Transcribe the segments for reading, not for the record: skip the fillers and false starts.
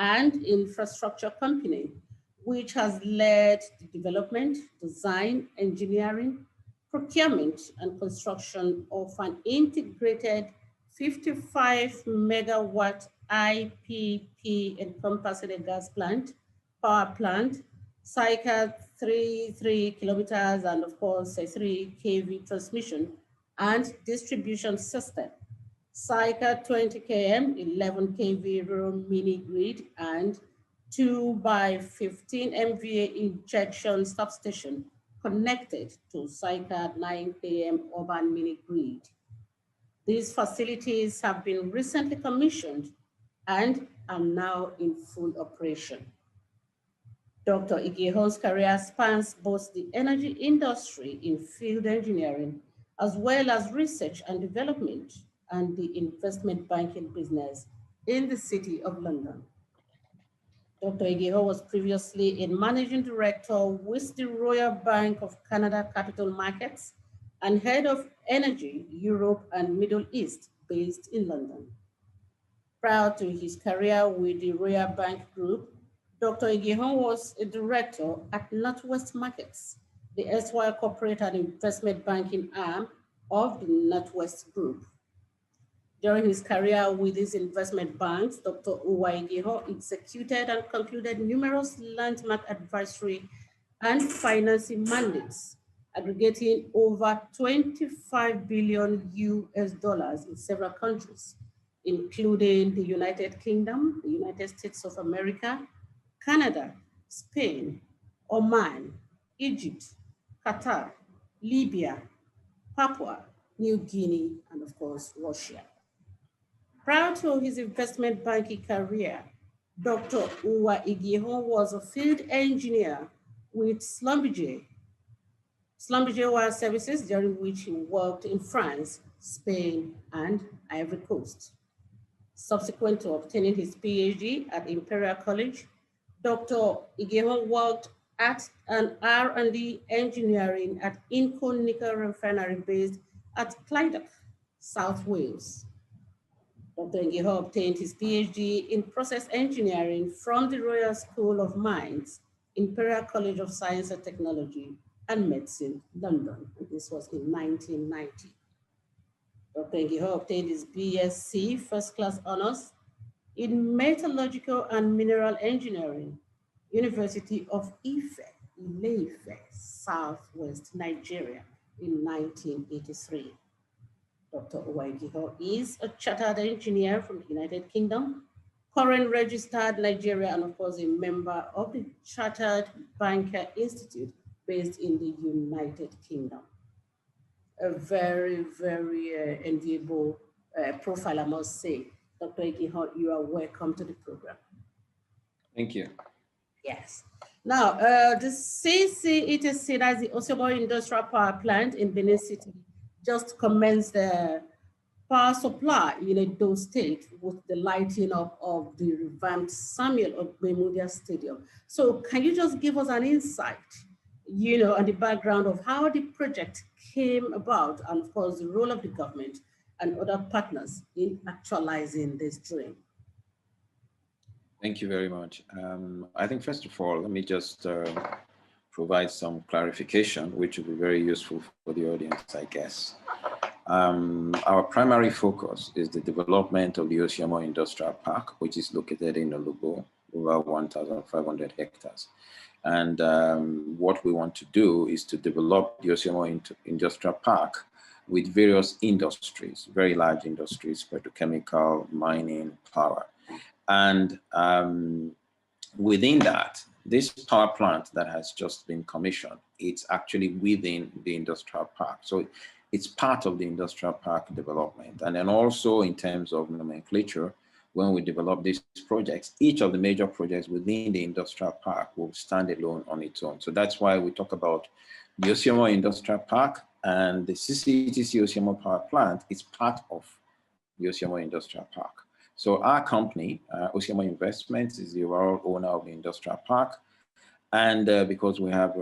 and infrastructure company, which has led the development, design, engineering, procurement, and construction of an integrated 55 megawatt IPP encompassing a gas plant, power plant, circa 3 kilometers, and of course a 3 kV transmission and distribution system, circa 20 km, 11 kV rural mini grid, and 2 by 15 MVA injection substation connected to circa 9 km urban mini grid. These facilities have been recently commissioned and are now in full operation. Dr. Igiehon's career spans both the energy industry in field engineering, as well as research and development and the investment banking business in the City of London. Dr. Igiehon was previously a managing director with the Royal Bank of Canada Capital Markets and head of energy, Europe and Middle East, based in London. Prior to his career with the Royal Bank Group, Dr. Igiehon was a director at NatWest Markets, the erstwhile corporate and investment banking arm of the NatWest Group. During his career with these investment banks, Dr. Uwa Igiehon executed and concluded numerous landmark advisory and financing mandates, aggregating over 25 billion US dollars in several countries, including the United Kingdom, the United States of America, Canada, Spain, Oman, Egypt, Qatar, Libya, Papua New Guinea, and of course, Russia. Prior to his investment banking career, Dr. Uwa Igiehon was a field engineer with Schlumberger Oil Services, during which he worked in France, Spain, and Ivory Coast. Subsequent to obtaining his PhD at Imperial College, Dr. Igiehon worked at an R&D engineering at Inco Nickel Refinery based at Clydach, South Wales. Dr. Igiehon obtained his PhD in process engineering from the Royal School of Mines, Imperial College of Science and Technology and Medicine, London. And this was in 1990. Dr. Igiehon obtained his BSc First Class Honors in Metallurgical and Mineral Engineering, University of Ile-Ife, Southwest Nigeria, in 1983. Dr. Uwa Igiehon is a chartered engineer from the United Kingdom, current registered Nigeria, and of course a member of the Chartered Banker Institute based in the United Kingdom. A very, very enviable profile, I must say. Dr. Igiehon, you are welcome to the program. Thank you. Yes. Now, the CCETC, that's the Ossiomo Industrial Power Plant in Benin City, just commenced the power supply in Edo State with the lighting up of the revamped Samuel Ogbemudia Stadium. So can you just give us an insight, on the background of how the project came about, and of course the role of the government and other partners in actualizing this dream? Thank you very much. I think first of all, let me just provide some clarification, which will be very useful for the audience, I guess. Our primary focus is the development of the Ossiomo Industrial Park, which is located in Olugbo, over 1,500 hectares. And what we want to do is to develop the Ossiomo Industrial Park with various industries, very large industries, petrochemical, mining, power. And within that, this power plant that has just been commissioned, it's actually within the industrial park. So it's part of the industrial park development. And then also in terms of nomenclature, when we develop these projects, each of the major projects within the industrial park will stand alone on its own. So that's why we talk about the Ossiomo Industrial Park, and the CCETC-Ossiomo power plant is part of the Ossiomo Industrial Park. So our company, Ossiomo Investments, is the overall owner of the industrial park. And because we have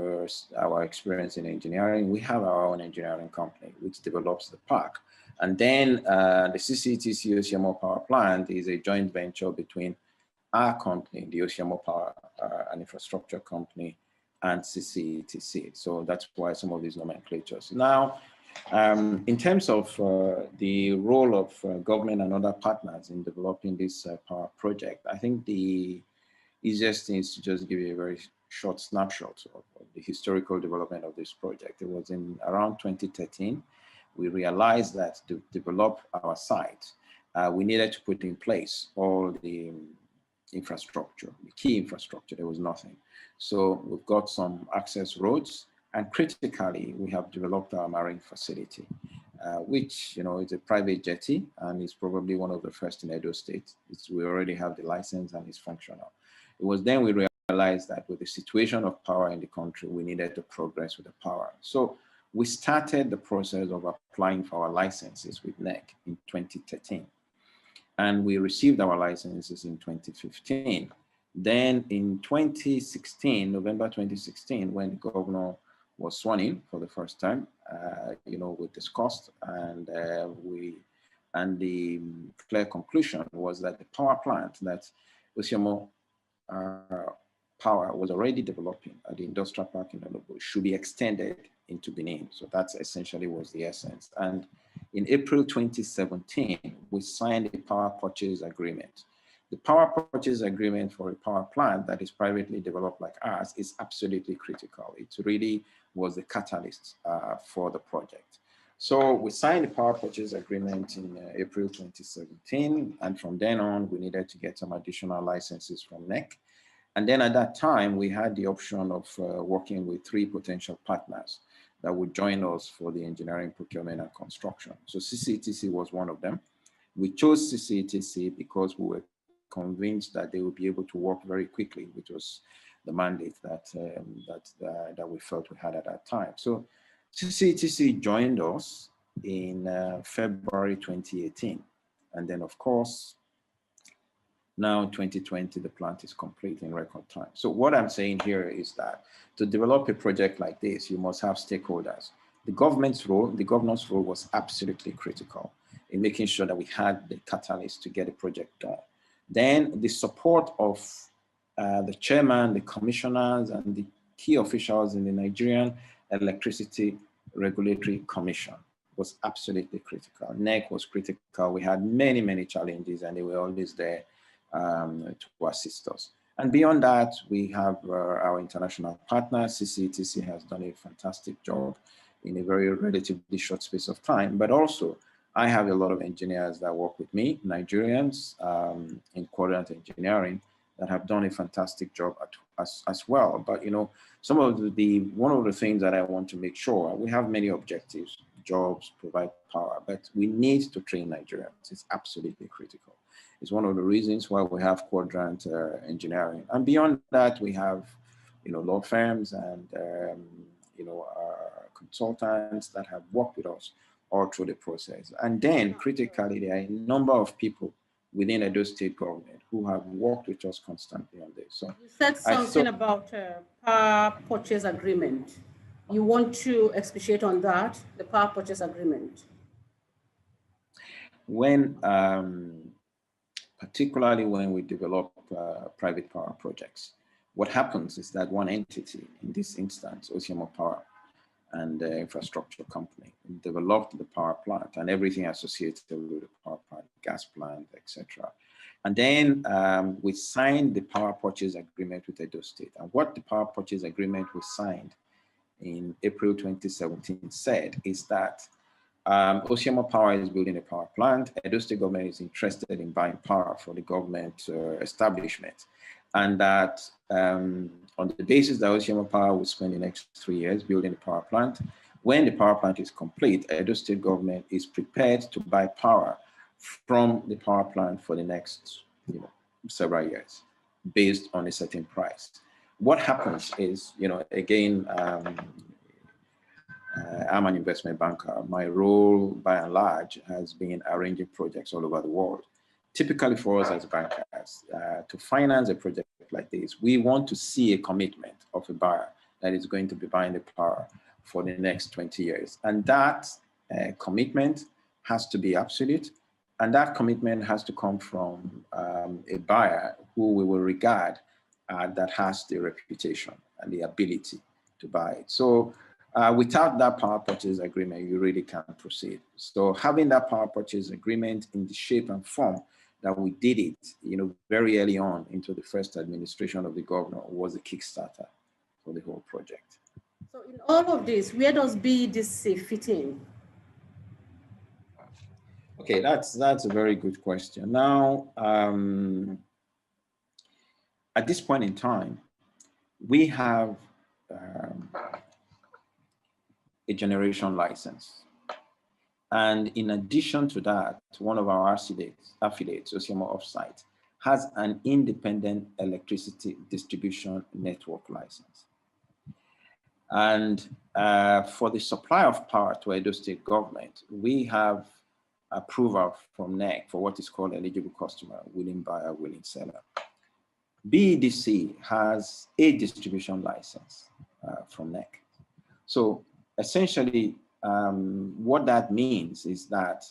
our experience in engineering, we have our own engineering company, which develops the park. And then the CCETC-Ossiomo power plant is a joint venture between our company, the Ossiomo Power and Infrastructure Company, and CCETC. So that's why some of these nomenclatures. Now, in terms of the role of government and other partners in developing this power project, I think the easiest thing is to just give you a very short snapshot of the historical development of this project. It was in around 2013, we realized that to develop our site, we needed to put in place all the infrastructure, the key infrastructure. There was nothing. So we've got some access roads, and critically, we have developed our marine facility, which, you know, is a private jetty, and is probably one of the first in Edo State. We already have the license and it's functional. It was then we realized that with the situation of power in the country, we needed to progress with the power. So we started the process of applying for our licenses with NEC in 2013. And we received our licenses in 2015. Then in 2016, November 2016, when the governor was sworn in for the first time, you know, we discussed, and the clear conclusion was that the power plant that Ossiomo Power was already developing at the industrial park in Olobo should be extended into Benin. So that's essentially was the essence. And in April 2017, we signed a power purchase agreement. The power purchase agreement for a power plant that is privately developed like ours is absolutely critical. It really was the catalyst for the project. So we signed the power purchase agreement in April 2017. And from then on, we needed to get some additional licenses from NEC. And then at that time, we had the option of working with 3 potential partners that would join us for the engineering, procurement, and construction. So CCETC was one of them. We chose CCETC because we were convinced that they would be able to work very quickly, which was the mandate that we felt we had at that time. So CCETC joined us in February 2018. And then, of course, now in 2020, the plant is complete in record time. So what I'm saying here is that to develop a project like this, you must have stakeholders. The governor's role was absolutely critical in making sure that we had the catalyst to get the project done. Then the support of the chairman, the commissioners, and the key officials in the Nigerian Electricity Regulatory Commission was absolutely critical. NEC was critical. We had many, many challenges, and they were always there to assist us. And beyond that, we have our international partners. CCETC has done a fantastic job in a very relatively short space of time, but also I have a lot of engineers that work with me, Nigerians in quadrant engineering, that have done a fantastic job as well. But you know, one of the things that I want to make sure, we have many objectives, jobs, provide power, but we need to train Nigerians. It's absolutely critical. It's one of the reasons why we have quadrant engineering. And beyond that, we have, you know, law firms and, you know, consultants that have worked with us all through the process. And then critically, there are a number of people within Edo State government who have worked with us constantly on this. So you said something about power purchase agreement. You want to expatiate on that, the power purchase agreement? When, particularly when we develop private power projects, what happens is that one entity, in this instance, Ossiomo Power and the Infrastructure Company, developed the power plant and everything associated with the power plant, gas plant, etc. And then we signed the power purchase agreement with Edo State. And what the power purchase agreement we signed in April 2017 said is that Ossiomo Power is building a power plant. Edo State government is interested in buying power for the government establishment. And that on the basis that Ossiomo Power will spend the next 3 years building the power plant, when the power plant is complete, Edo State government is prepared to buy power from the power plant for the next, you know, several years based on a certain price. What happens is, you know, again, I'm an investment banker. My role, by and large, has been arranging projects all over the world. Typically for us as bankers, to finance a project like this, we want to see a commitment of a buyer that is going to be buying the power for the next 20 years. And that commitment has to be absolute. And that commitment has to come from a buyer who we will regard that has the reputation and the ability to buy it. So without that power purchase agreement, you really can't proceed. So having that power purchase agreement in the shape and form that we did it, very early on into the first administration of the governor was a Kickstarter for the whole project. So in all of this, where does BEDC fit in? Okay, that's a very good question. Now, at this point in time, we have a generation license. And in addition to that, one of our affiliates, Ossiomo Offsite, has an independent electricity distribution network license. And for the supply of power to Edo State government, we have approval from NEC for what is called eligible customer, willing buyer, willing seller. BEDC has a distribution license from NEC. So essentially, what that means is that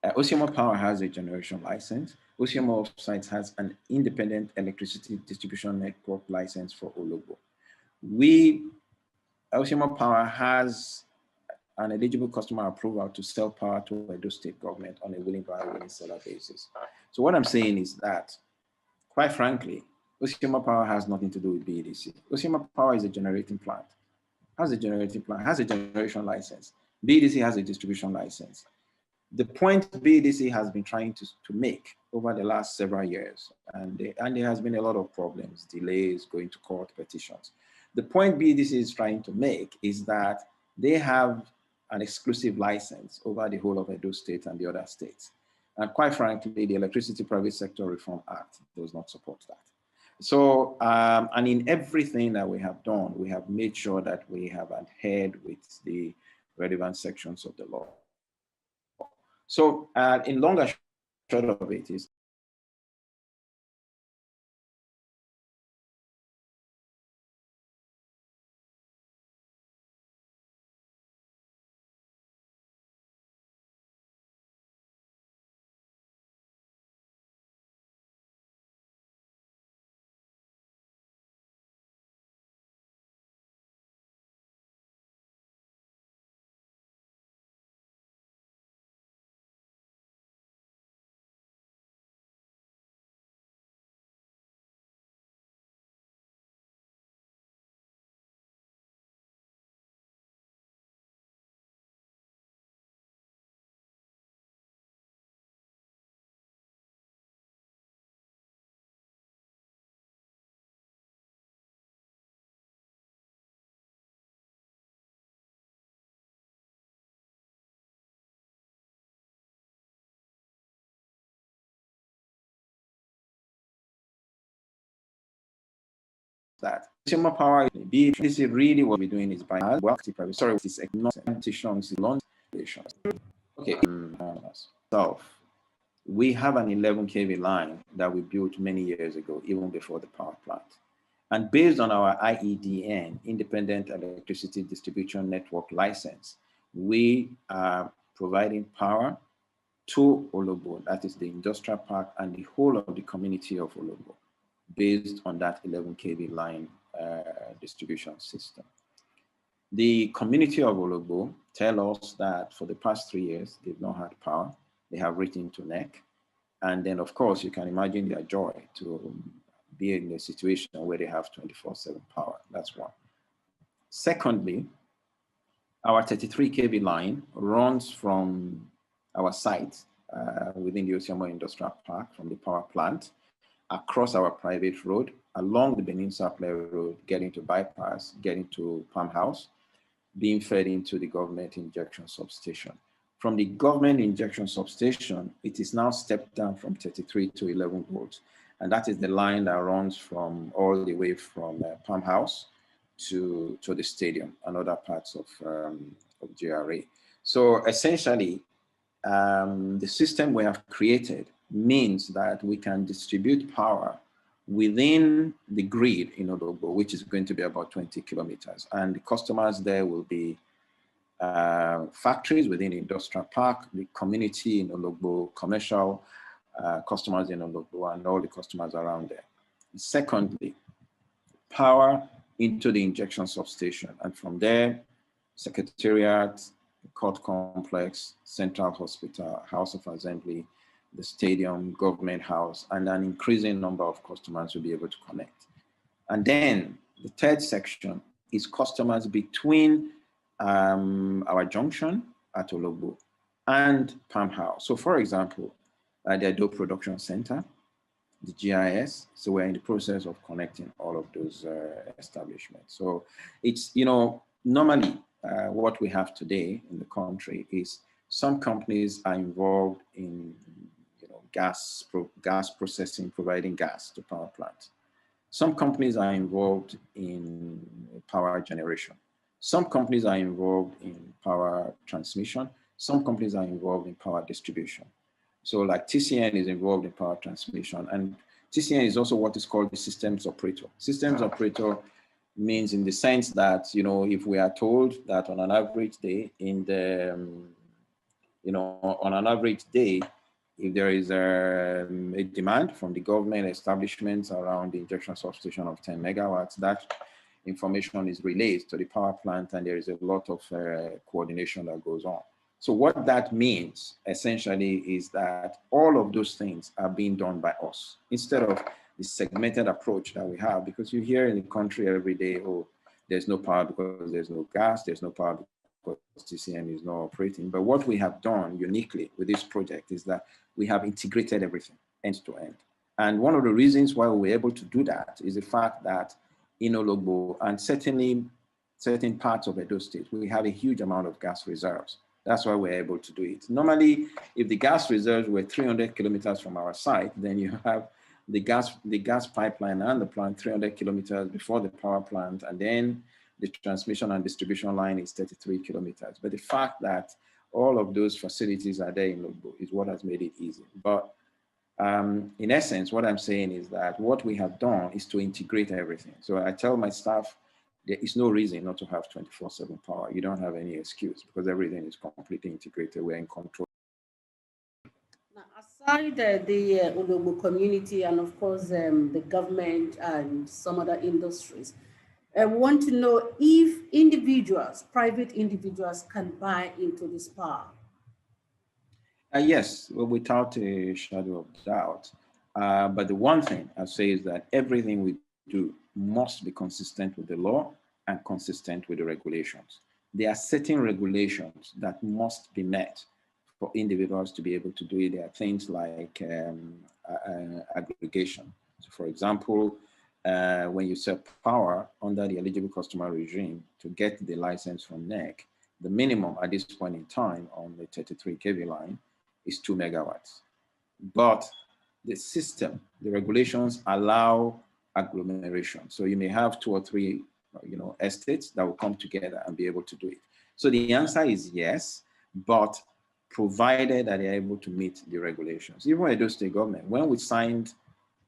Ossiomo Power has a generation license. Ossiomo Offsite has an independent electricity distribution network license for Ologbo. Ossiomo Power has an eligible customer approval to sell power to Edo State government on a willing buyer, willing seller basis. So what I'm saying is that, quite frankly, Ossiomo Power has nothing to do with BEDC. Ossiomo Power is a generating plant, has a generation license. BEDC has a distribution license. The point BEDC has been trying to make over the last several years, and there has been a lot of problems, delays, going to court, petitions. The point BEDC is trying to make is that they have an exclusive license over the whole of Edo State and the other states. And quite frankly, the Electricity Private Sector Reform Act does not support that. So, and in everything that we have done, we have made sure that we have adhered with the relevant sections of the law. So, in long and short of it is, that consumer power, BEDC really what we're doing is by this petitions, relations. Okay, so we have an 11 kV line that we built many years ago, even before the power plant. And based on our IEDN, Independent Electricity Distribution Network license, we are providing power to Ologbo, that is the industrial park and the whole of the community of Ologbo, based on that 11 kV line distribution system. The community of Ologbo tell us that for the past 3 years, they've not had power. They have written to NEC. And then, of course, you can imagine their joy to be in a situation where they have 24/7 power. That's one. Secondly, our 33 kV line runs from our site within the Ossiomo Industrial Park, from the power plant, across our private road, along the Benin Supply Road, getting to bypass, getting to Palm House, being fed into the government injection substation. From the government injection substation, it is now stepped down from 33 to 11 volts. And that is the line that runs from all the way from Palm House to the stadium and other parts of GRA. So essentially, the system we have created means that we can distribute power within the grid in Ologbo, which is going to be about 20 kilometers. And the customers there will be factories within the industrial park, the community in Ologbo, commercial customers in Ologbo and all the customers around there. Secondly, power into the injection substation. And from there, Secretariat, Court Complex, Central Hospital, House of Assembly, the stadium, government house, and an increasing number of customers will be able to connect. And then the third section is customers between our junction at Ologbo and Palm House. So for example, the Ado Production Center, the GIS. So we're in the process of connecting all of those establishments. So it's, normally what we have today in the country is some companies are involved in, gas processing, providing gas to power plants. Some companies are involved in power generation. Some companies are involved in power transmission. Some companies are involved in power distribution. So like TCN is involved in power transmission, and TCN is also what is called the systems operator. Systems operator means in the sense that, if we are told that on an average day if there is a demand from the government establishments around the injection substation of 10 megawatts, that information is relayed to the power plant, and there is a lot of coordination that goes on. So what that means essentially is that all of those things are being done by us instead of the segmented approach that we have, because you hear in the country every day, oh, there's no power because there's no gas, there's no power because TCN is not operating. But what we have done uniquely with this project is that we have integrated everything end to end. And one of the reasons why we were able to do that is the fact that in Ologbo and certainly certain parts of Edo State, we have a huge amount of gas reserves. That's why we're able to do it. Normally, if the gas reserves were 300 kilometers from our site, then you have the gas pipeline and the plant 300 kilometers before the power plant, and then the transmission and distribution line is 33 kilometers. But the fact that all of those facilities are there in Ologbo is what has made it easy. But in essence, what I'm saying is that what we have done is to integrate everything. So I tell my staff, there is no reason not to have 24/7 power. You don't have any excuse because everything is completely integrated. We're in control. Now, aside the Ologbo community and of course the government and some other industries, I want to know if individuals, private individuals, can buy into this power. Yes, well, without a shadow of doubt. But the one thing I say is that everything we do must be consistent with the law and consistent with the regulations. There are certain regulations that must be met for individuals to be able to do it. There are things like aggregation. So for example, when you sell power under the eligible customer regime to get the license from NEC, the minimum at this point in time on the 33 kV line is 2 megawatts. But the system, the regulations allow agglomeration. So you may have 2 or 3 estates that will come together and be able to do it. So the answer is yes, but provided that they're able to meet the regulations. Even Edo State government, when we signed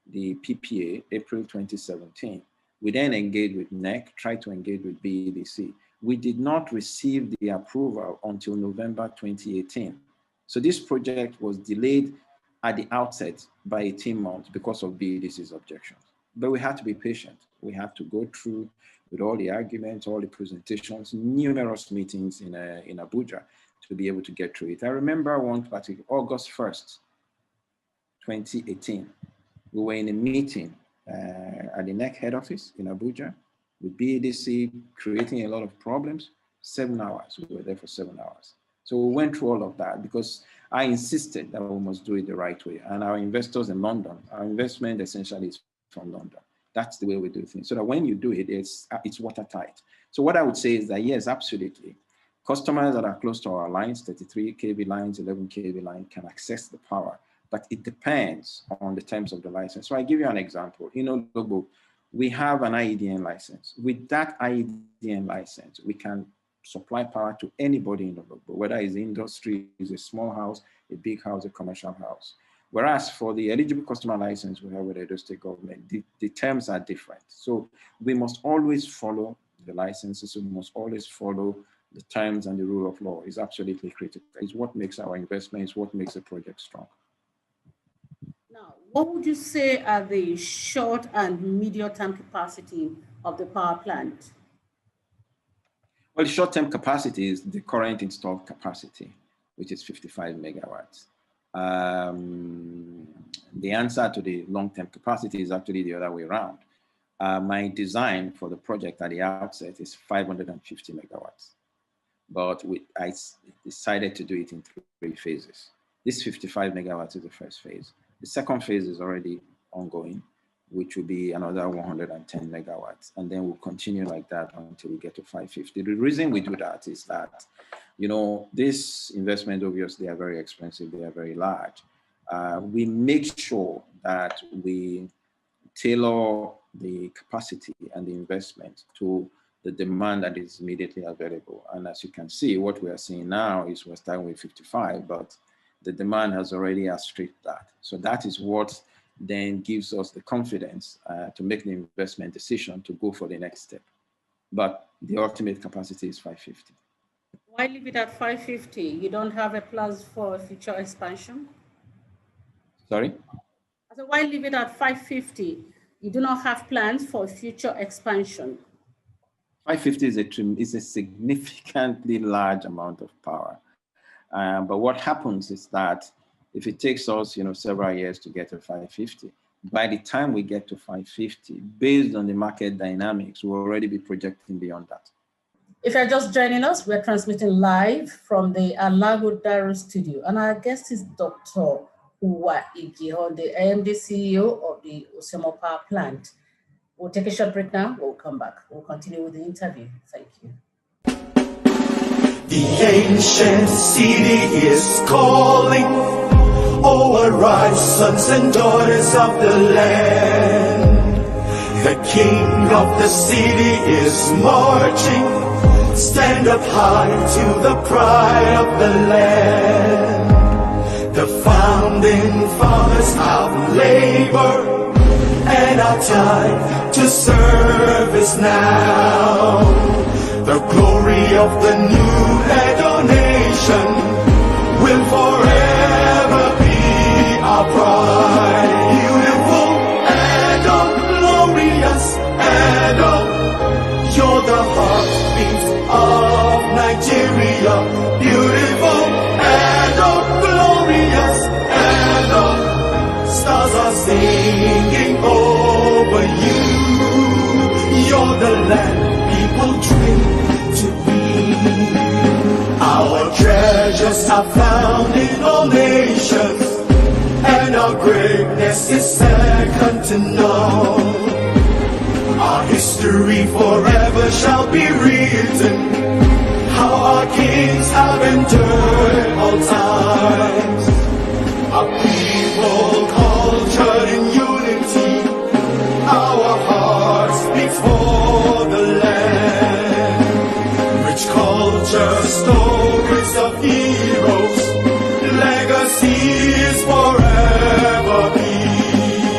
the PPA, April 2017, we then engaged with NEC, tried to engage with BEDC. We did not receive the approval until November 2018. So this project was delayed at the outset by 18 months because of BEDC's objections. But we had to be patient. We had to go through with all the arguments, all the presentations, numerous meetings in Abuja to be able to get through it. I remember one particular, August 1st, 2018, we were in a meeting at the NEC head office in Abuja with BEDC creating a lot of problems, 7 hours. We were there for 7 hours. So we went through all of that because I insisted that we must do it the right way. And our investors in London, our investment essentially is from London. That's the way we do things. So that when you do it, it's watertight. So what I would say is that, yes, absolutely. Customers that are close to our lines, 33 kV lines, 11 kV line, can access the power, but it depends on the terms of the license. So I give you an example. In Ologbo, we have an IEDN license. With that IEDN license, we can supply power to anybody in Ologbo, whether it's industry, it's a small house, a big house, a commercial house. Whereas for the eligible customer license we have with the Edo State government, the terms are different. So we must always follow the licenses, we must always follow the terms and the rule of law. Is absolutely critical. It's what makes our investment, it's what makes the project strong. What would you say are the short and medium-term capacity of the power plant? Well, short-term capacity is the current installed capacity, which is 55 megawatts. The answer to the long-term capacity is actually the other way around. My design for the project at the outset is 550 megawatts, but I decided to do it in 3 phases. This 55 megawatts is the first phase. The second phase is already ongoing, which will be another 110 megawatts. And then we'll continue like that until we get to 550. The reason we do that is that, you know, this investment, obviously, are very expensive. They are very large. We make sure that we tailor the capacity and the investment to the demand that is immediately available. And as you can see, what we are seeing now is we're starting with 55, but the demand has already outstripped that. So that is what then gives us the confidence to make the investment decision to go for the next step. But the ultimate capacity is 550. Why leave it at 550? You don't have a plans for future expansion? Sorry? So why leave it at 550? You do not have plans for future expansion? 550 is a significantly large amount of power. But what happens is that if it takes us, you know, several years to get to 550, by the time we get to 550, based on the market dynamics, we'll already be projecting beyond that. If you're just joining us, we're transmitting live from the Alago Daru studio, and our guest is Dr. Uwa Igiehon, the AMD CEO of the Ossiomo Power Plant. We'll take a short break now. We'll come back. We'll continue with the interview. Thank you. The ancient city is calling. Oh, arise, sons and daughters of the land. The king of the city is marching. Stand up high to the pride of the land. The founding fathers have labored, and our time to serve is now. The glory of the new Edo nation will forever be our pride. Beautiful Edo, glorious Edo, you're the heartbeat of Nigeria. Beautiful Edo, glorious Edo, stars are singing over you. You're the land people dream to be. Our treasures are found in all nations, and our greatness is second to none. Our history forever shall be written, how our kings have endured all times. Our people cultured in unity, our hearts beat for the land. Rich culture, stories of heroes, legacies forever be.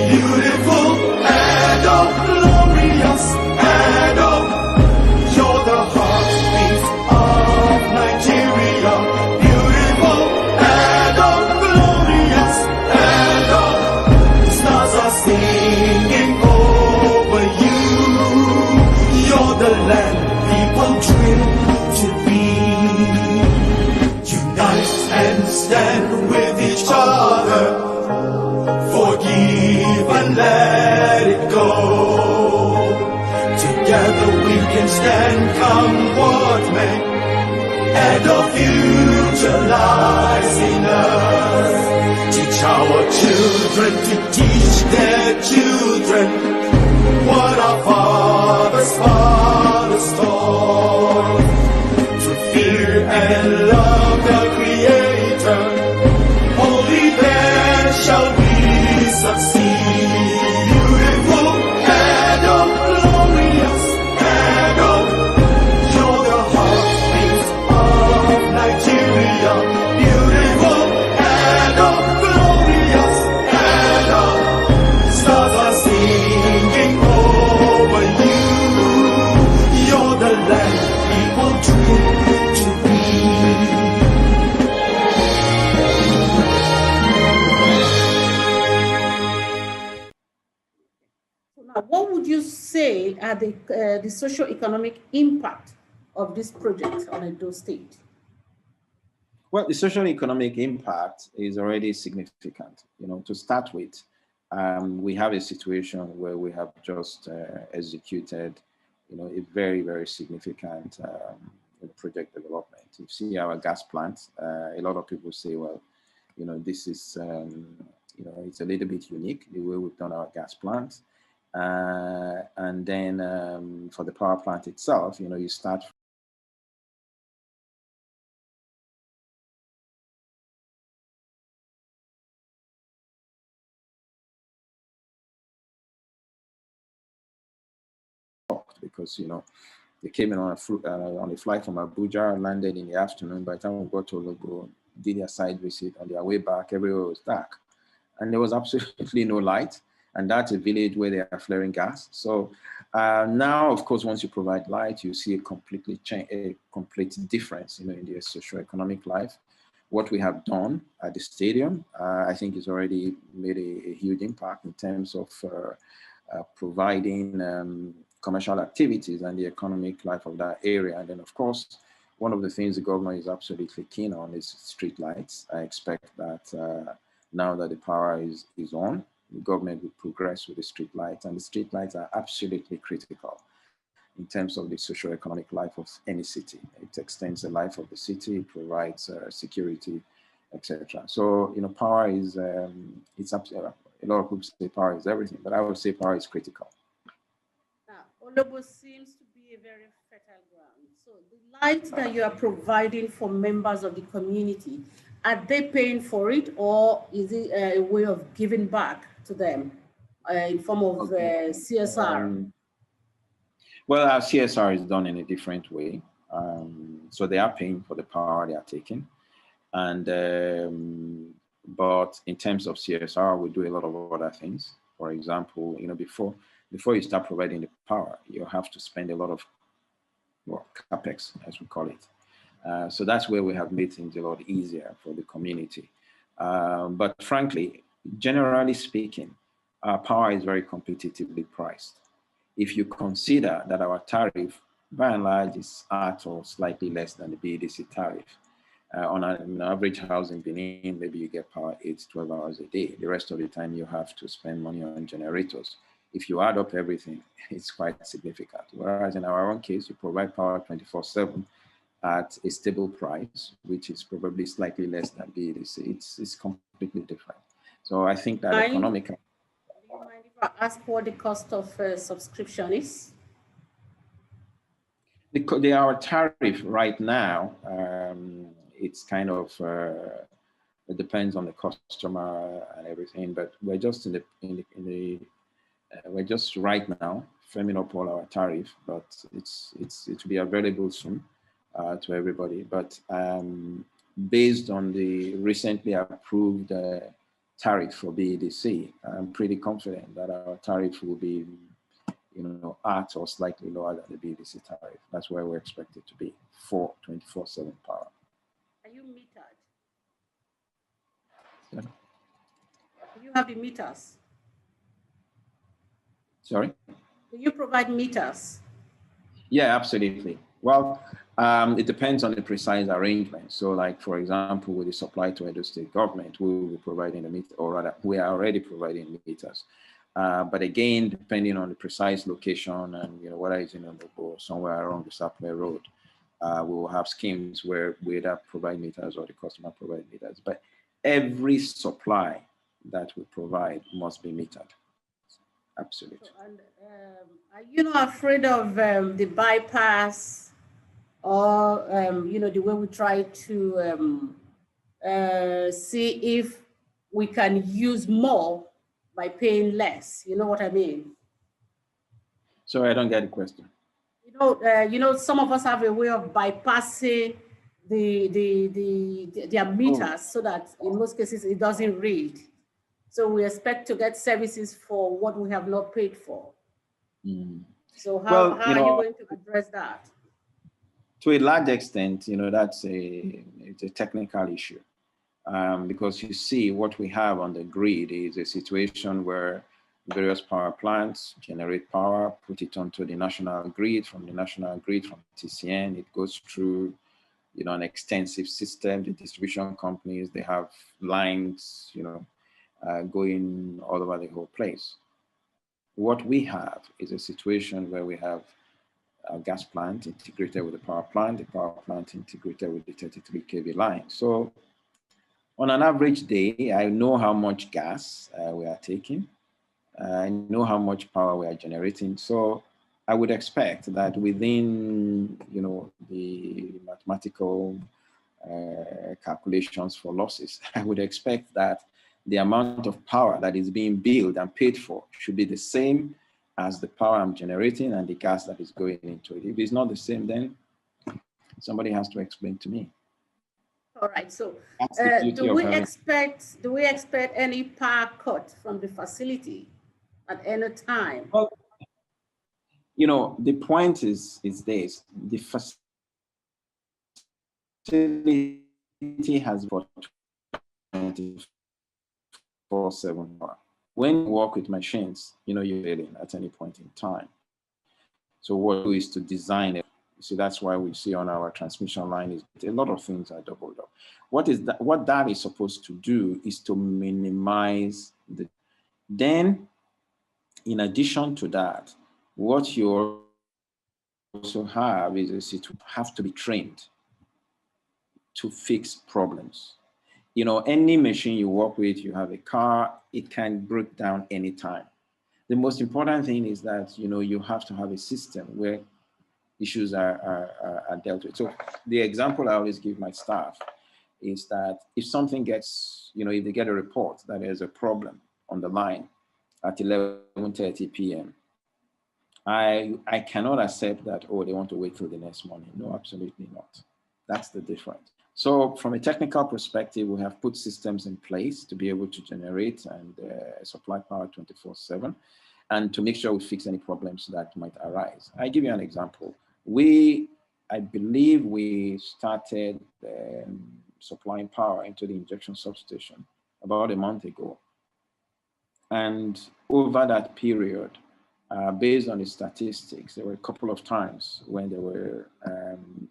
Beautiful Edo, glorious Edo, you're the heartbeat of Nigeria. Beautiful Edo, glorious Edo, stars are singing over you. You're the land people dream to be. Unite and stand with each other, forgive and let it go. Together we can stand, come what may, and our future lies in us. Teach our children to teach their children what our fathers taught. To fear and love the Creator, only then shall we succeed. Beautiful Edo, glorious Edo, you're the heartbeat of Nigeria. Beautiful Edo, glorious Edo, stars are singing say are the socio-economic impact of this project on Edo State? Well, the social economic impact is already significant. You know, to start with, we have a situation where we have just executed, you know, a very, very significant project development. You see our gas plant. A lot of people say, well, you know, this is, you know, it's a little bit unique the way we've done our gas plant. And then for the power plant itself, you know, you start because, you know, they came in on a flight from Abuja, landed in the afternoon. By the time we got to Olobo, did their side visit. On their way back, everywhere was dark. And there was absolutely no light. And that's a village where they are flaring gas. So now, of course, once you provide light, you see a complete difference, you know, in their socio-economic life. What we have done at the stadium, I think, has already made a huge impact in terms of providing commercial activities and the economic life of that area. And then, of course, one of the things the governor is absolutely keen on is street lights. I expect that now that the power is on, the government will progress with the street lights, and the street lights are absolutely critical in terms of the socio-economic life of any city. It extends the life of the city, it provides security, etc. So, you know, power is, it's up, a lot of people say power is everything, but I would say power is critical. Olobo seems to be a very fertile ground. So the light that you are providing for members of the community, are they paying for it, or is it a way of giving back to them in form of CSR? Well, our CSR is done in a different way. So they are paying for the power they are taking. And but in terms of CSR, we do a lot of other things. For example, you know, before you start providing the power, you have to spend a lot of, well, capex, as we call it. So that's where we have made things a lot easier for the community. But frankly, generally speaking, our power is very competitively priced. If you consider that our tariff, by and large, is at or slightly less than the BEDC tariff. On an average house in Benin, maybe you get power 8 to 12 hours a day. The rest of the time, you have to spend money on generators. If you add up everything, it's quite significant. Whereas in our own case, you provide power 24/7 at a stable price, which is probably slightly less than BEDC. It's completely different. So I think that economically. Do you mind if I ask what the cost of subscription is? Our tariff right now, it's kind of, it depends on the customer and everything, but we're just we're just right now firming up all our tariff, but it will be available soon to everybody. But based on the recently approved tariff for BEDC, I'm pretty confident that our tariff will be, you know, at or slightly lower than the BEDC tariff. That's where we're expected to be for 24/7 power. Are you metered? Yeah. Do you have the meters? Sorry? Do you provide meters? Yeah, absolutely. Well, it depends on the precise arrangement. So like, for example, with the supply to Edo State government, we will be providing a meter, or rather, we are already providing meters. But again, depending on the precise location and, you know, whether it's in Olobo or somewhere along the Sapele Road, we will have schemes where we either provide meters or the customer provide meters. But every supply that we provide must be metered. Absolutely. So, and are you not afraid of the bypass, or you know, the way we try to see if we can use more by paying less? You know what I mean? Sorry, I don't get the question. You know, some of us have a way of bypassing their meters, so that in most cases it doesn't read. So we expect to get services for what we have not paid for. So how are you going to address that? To a large extent, you know, it's a technical issue. Because you see, what we have on the grid is a situation where various power plants, generate power, put it onto the national grid. From the national grid, from TCN, it goes through, you know, an extensive system. The distribution companies, they have lines, you know, going all over the whole place. What we have is a situation where we have a gas plant integrated with the power plant integrated with the 33 kV line. So on an average day, I know how much gas we are taking. I know how much power we are generating. So I would expect that within, you know, the mathematical calculations for losses, I would expect that the amount of power that is being billed and paid for should be the same as the power I'm generating and the gas that is going into it. If it's not the same, then somebody has to explain to me. All right. So do we expect any power cut from the facility at any time? Well, you know, the point is this: the facility has got 24/7 power. When you work with machines, you know, you're failing at any point in time. So what we do is to design it. So that's why we see on our transmission line is a lot of things are doubled up. What that is supposed to do is to minimize the. Then, in addition to that, what you also have is to have to be trained to fix problems. You know, any machine you work with, you have a car, it can break down anytime. The most important thing is that, you know, you have to have a system where issues are dealt with. So the example I always give my staff is that if something gets, you know, if they get a report that there's a problem on the line at 11:30 p.m., I cannot accept that, oh, they want to wait till the next morning. No, absolutely not. That's the difference. So from a technical perspective, we have put systems in place to be able to generate and supply power 24/7 and to make sure we fix any problems that might arise. I give you an example. I believe we started supplying power into the injection substation about a month ago. And over that period, based on the statistics, there were a couple of times when there were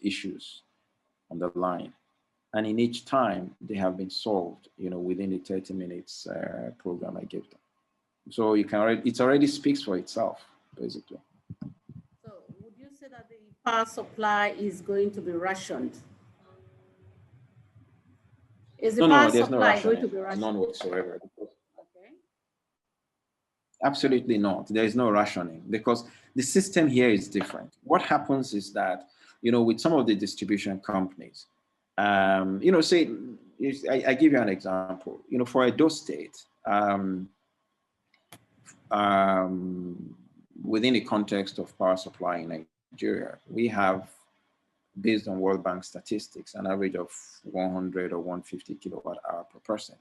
issues on the line. And in each time, they have been solved, you know, within the 30 minutes program I gave them. So you can it already speaks for itself, basically. So would you say that the power supply is going to be rationed? Is the power there's no supply rationing, going to be rationed? none whatsoever. Okay. Absolutely not. There is no rationing because the system here is different. What happens is that, you know, with some of the distribution companies, you know, say, I give you an example, you know, for Edo State, within the context of power supply in Nigeria, we have, based on World Bank statistics, an average of 100 or 150 kilowatt hour per person.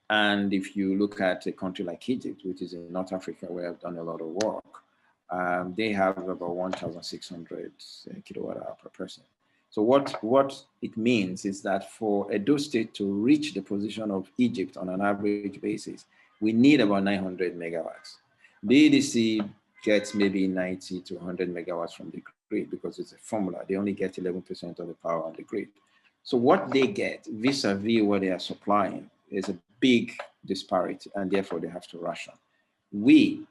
And if you look at a country like Egypt, which is in North Africa, where I've done a lot of work, they have about 1,600 kilowatt hour per person. So what it means is that for Edo State to reach the position of Egypt on an average basis, we need about 900 megawatts. The EDC gets maybe 90 to 100 megawatts from the grid because it's a formula. They only get 11% of the power on the grid. So what they get vis-a-vis what they are supplying is a big disparity, and therefore they have to ration. We,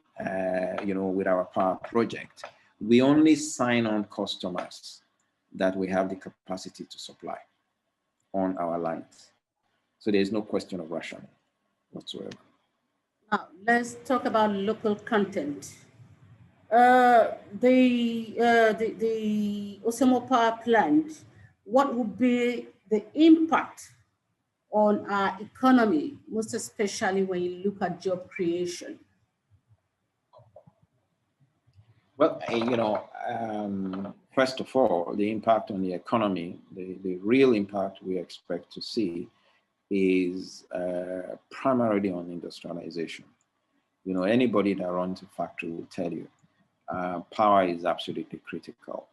you know, with our power project, we only sign on customers that we have the capacity to supply on our lines. So there's no question of rationing whatsoever. Now, let's talk about local content. The Ossiomo power plant, what would be the impact on our economy, most especially when you look at job creation? Well, you know, first of all, the impact on the economy, the real impact we expect to see is primarily on industrialization. You know, anybody that runs a factory will tell you power is absolutely critical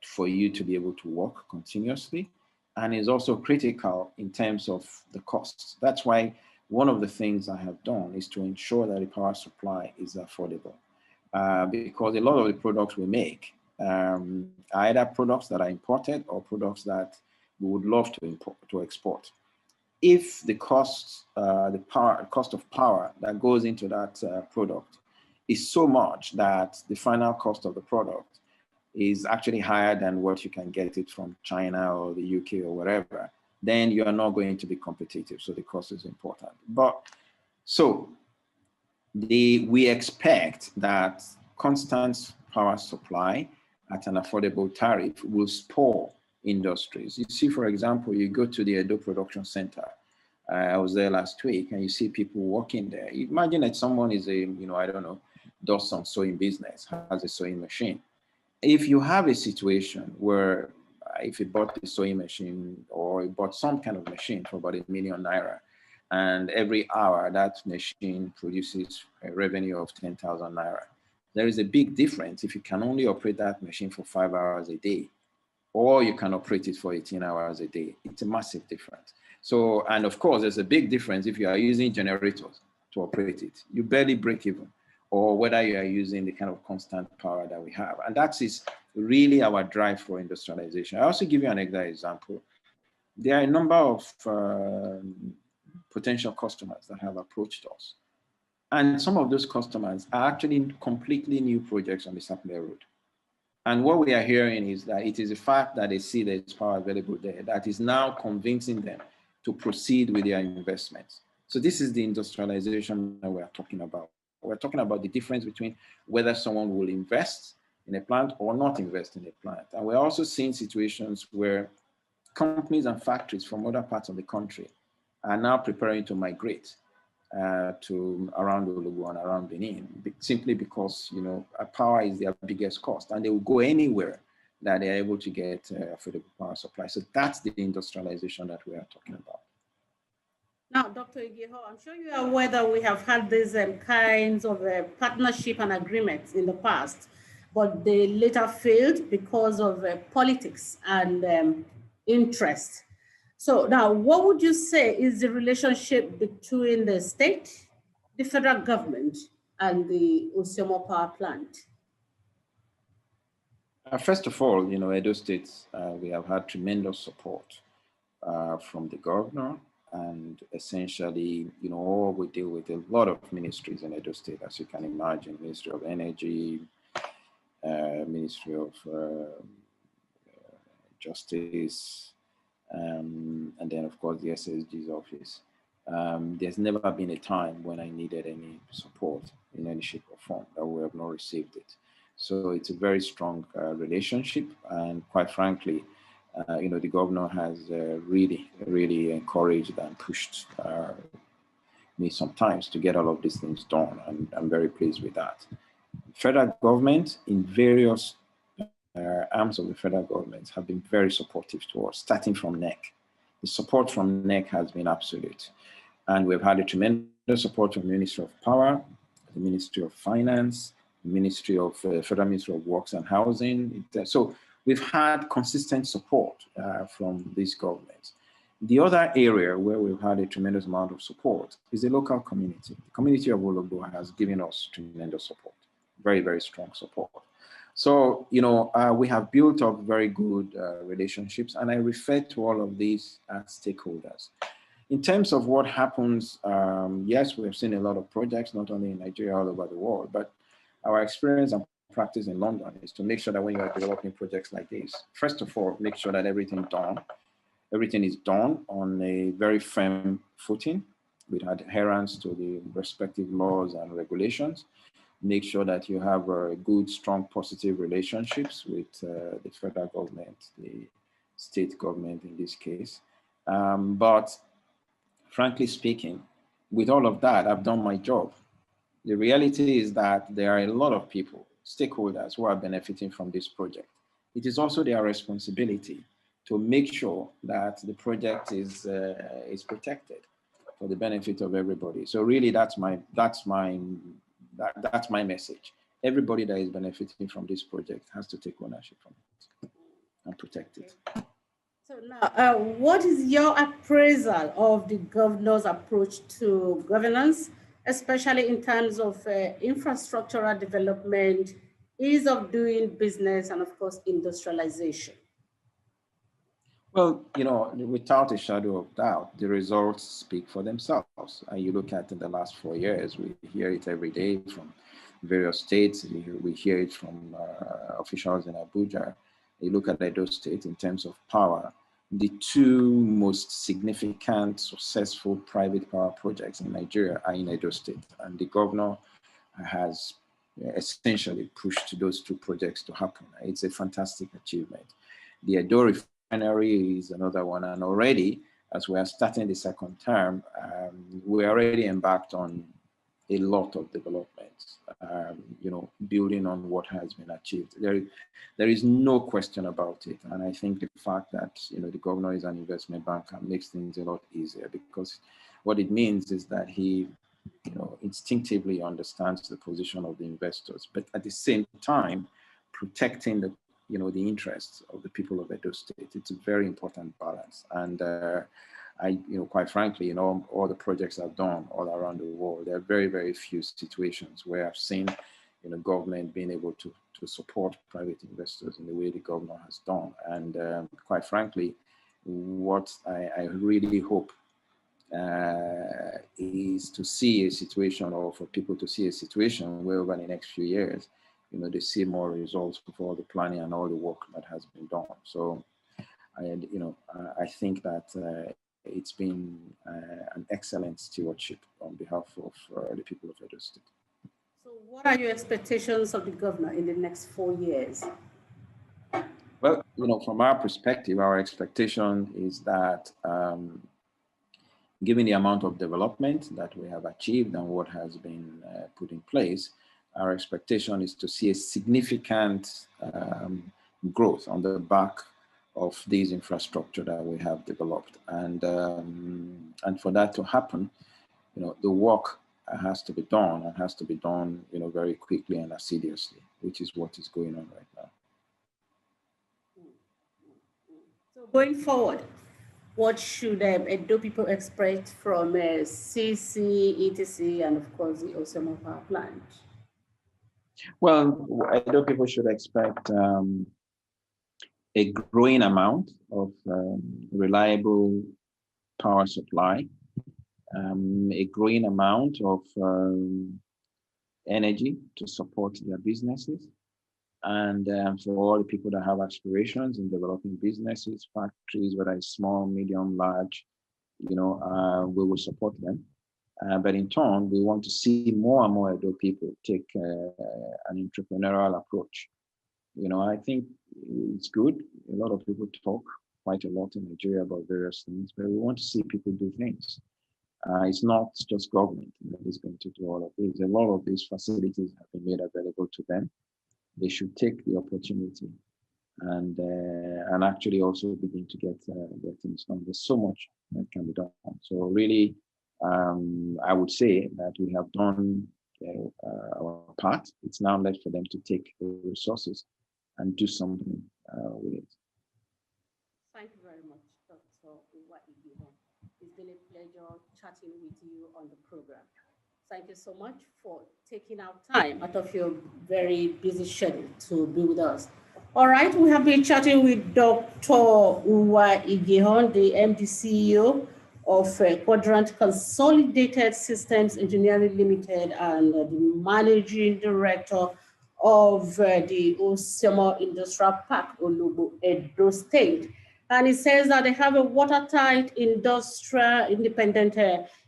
for you to be able to work continuously, and is also critical in terms of the costs. That's why one of the things I have done is to ensure that the power supply is affordable. Because a lot of the products we make are either products that are imported or products that we would love to import, to export. If the cost, cost of power that goes into that product is so much that the final cost of the product is actually higher than what you can get it from China or the UK or wherever, then you are not going to be competitive. So the cost is important. But so we expect that constant power supply at an affordable tariff will spur industries. You see, for example, you go to the Edo Production Center. I was there last week, and you see people working there. Imagine that someone is a, I don't know, does some sewing business, has a sewing machine. If you have a situation where if you bought a sewing machine or you bought some kind of machine for about ₦1 million, and every hour that machine produces a revenue of 10,000 naira, there is a big difference if you can only operate that machine for 5 hours a day, or you can operate it for 18 hours a day. It's a massive difference. So, and of course, there's a big difference if you are using generators to operate it. You barely break even, or whether you are using the kind of constant power that we have. And that is really our drive for industrialization. I also give you an example. There are a number of potential customers that have approached us. And some of those customers are actually completely new projects on the Sapele Road. And what we are hearing is that it is the fact that they see there's power available there that is now convincing them to proceed with their investments. So this is the industrialization that we are talking about. We're talking about the difference between whether someone will invest in a plant or not invest in a plant. And we're also seeing situations where companies and factories from other parts of the country are now preparing to migrate to around Ologo and around Benin, simply because power is their biggest cost, and they will go anywhere that they are able to get affordable power supply. So that's the industrialization that we are talking about. Now, Dr. Igiehon, I'm sure you are aware that we have had these kinds of partnership and agreements in the past, but they later failed because of politics and interest. So now, what would you say is the relationship between the state, the federal government, and the Ossiomo power plant? First of all, Edo State, we have had tremendous support from the governor, and essentially, we deal with a lot of ministries in Edo State, as you can imagine: Ministry of Energy, Ministry of Justice, and then, of course, the SSG's office. There's never been a time when I needed any support in any shape or form that we have not received it. So it's a very strong relationship, and quite frankly, the governor has really encouraged and pushed me sometimes to get all of these things done, and I'm very pleased with that. Federal government in various arms of the federal government have been very supportive to us, starting from NEC. The support from NEC has been absolute. And we've had a tremendous support from the Ministry of Power, the Ministry of Finance, the Ministry of Federal Ministry of Works and Housing. So we've had consistent support from these governments. The other area where we've had a tremendous amount of support is the local community. The community of Ologo has given us tremendous support, very, very strong support. So, we have built up very good relationships, and I refer to all of these as stakeholders. In terms of what happens, yes, we have seen a lot of projects, not only in Nigeria, all over the world, but our experience and practice in London is to make sure that when you are developing projects like this, first of all, make sure that everything is done on a very firm footing with adherence to the respective laws and regulations. Make sure that you have good, strong, positive relationships with the federal government, the state government in this case. But frankly speaking, with all of that, I've done my job. The reality is that there are a lot of people, stakeholders, who are benefiting from this project. It is also their responsibility to make sure that the project is protected for the benefit of everybody. So really, that's my message. Everybody that is benefiting from this project has to take ownership from it and protect it. So now, what is your appraisal of the governor's approach to governance, especially in terms of infrastructural development, ease of doing business, and of course, industrialization? Well, without a shadow of doubt, the results speak for themselves. You look at in the last 4 years, we hear it every day from various states. We hear it from officials in Abuja. You look at Edo State in terms of power. The two most significant, successful private power projects in Nigeria are in Edo State, and the governor has essentially pushed those two projects to happen. It's a fantastic achievement. The Edo refinery is another one, and already, as we are starting the second term, we already embarked on a lot of developments, building on what has been achieved. There is no question about it. And I think the fact that, the governor is an investment banker makes things a lot easier, because what it means is that he, instinctively understands the position of the investors, but at the same time, protecting the interests of the people of Edo State. It's a very important balance. And quite frankly, all the projects I've done all around the world, there are very, very few situations where I've seen, government being able to support private investors in the way the governor has done. And quite frankly, what I really hope is to see a situation, or for people to see a situation where over the next few years, they see more results of all the planning and all the work that has been done. So, I think that it's been an excellent stewardship on behalf of the people of Edo State. So what are your expectations of the governor in the next 4 years? Well, from our perspective, our expectation is that given the amount of development that we have achieved and what has been put in place, our expectation is to see a significant growth on the back of these infrastructure that we have developed. And for that to happen, the work has to be done, and has to be done, very quickly and assiduously, which is what is going on right now. So going forward, what should Edo people expect from CCETC and of course the Ossiomo power plant? Well, Edo people should expect a growing amount of reliable power supply, a growing amount of energy to support their businesses, and for all the people that have aspirations in developing businesses, factories, whether it's small, medium, large, we will support them. But in turn, we want to see more and more Edo people take an entrepreneurial approach. I think it's good. A lot of people talk quite a lot in Nigeria about various things, but we want to see people do things. It's not just government that is going to do all of this. A lot of these facilities have been made available to them. They should take the opportunity and actually also begin to get things done. There's so much that can be done. So really, I would say that we have done our part. It's now left for them to take the resources and do something with it. Thank you very much, Dr. Uwa Igiehon. It's been a pleasure chatting with you on the program. Thank you so much for taking out time out of your very busy schedule to be with us. All right, we have been chatting with Dr. Uwa Igiehon, the MD CEO of Quadrant Consolidated Systems Engineering Limited and the Managing Director of the Ossiomo Industrial Park, Olugbo, Edo State. And it says that they have a watertight industrial independent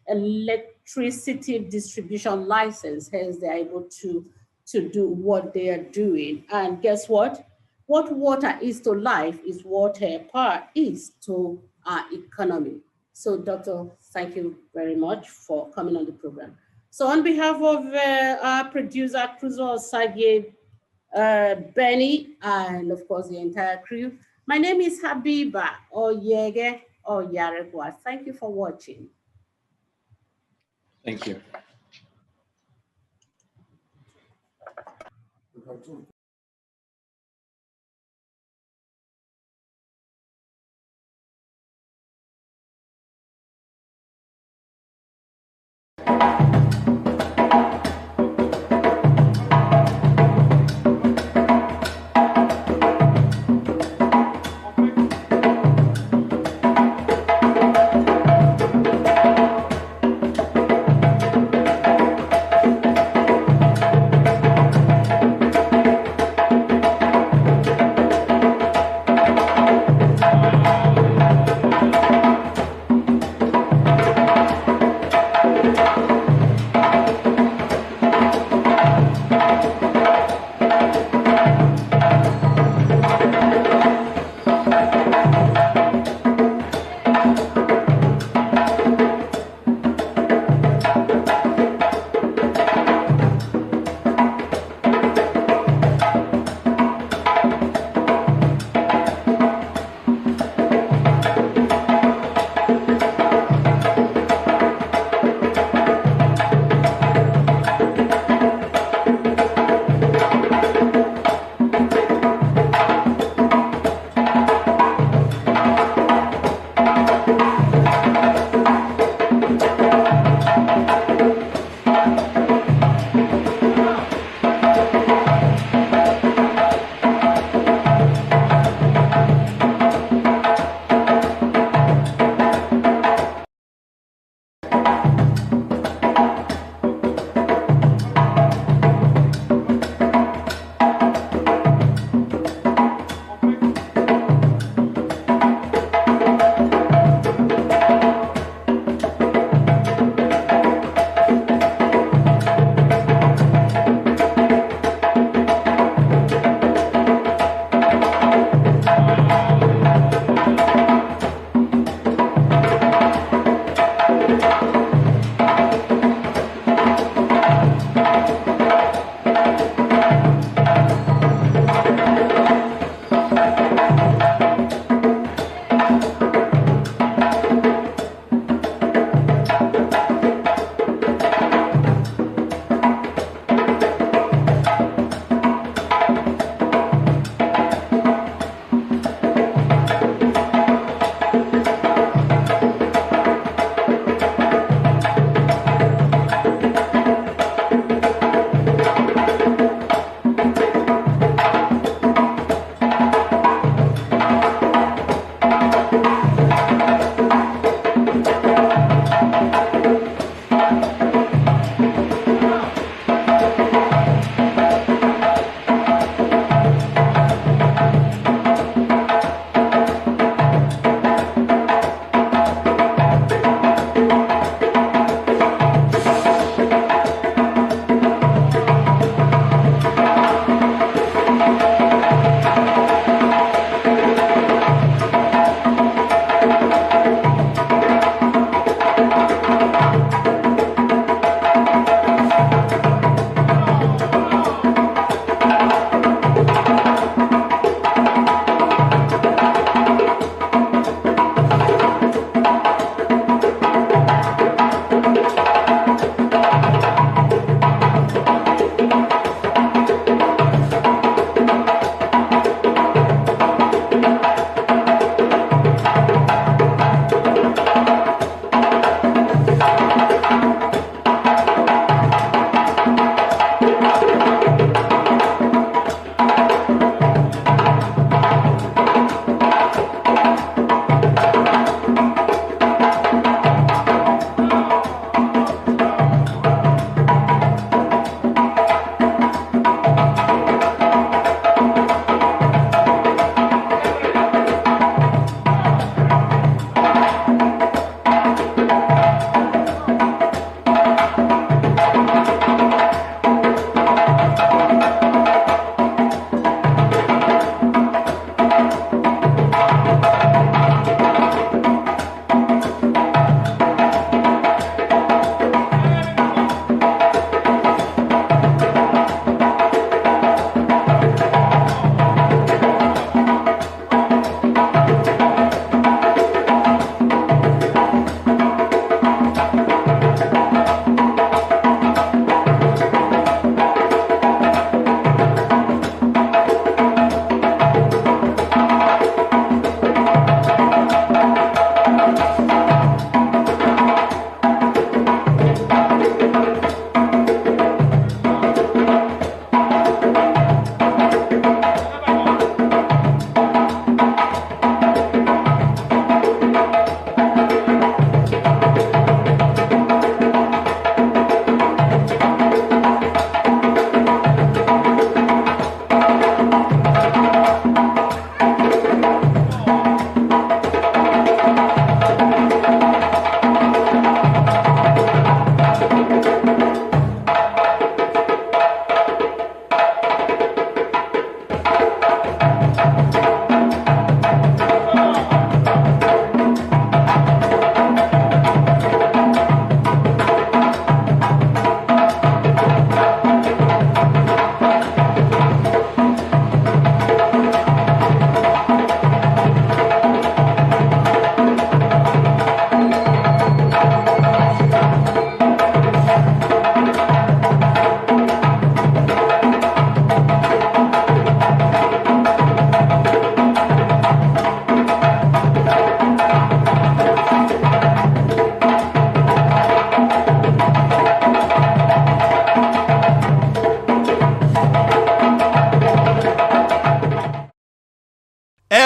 electricity distribution license, hence they're able to do what they are doing. And guess what? What water is to life is what power is to our economy. So, Doctor, thank you very much for coming on the program. So, on behalf of our producer, Cruzo Osage, Benny, and of course the entire crew, my name is Habiba Oyege Oyarekwa. Thank you for watching. Thank you.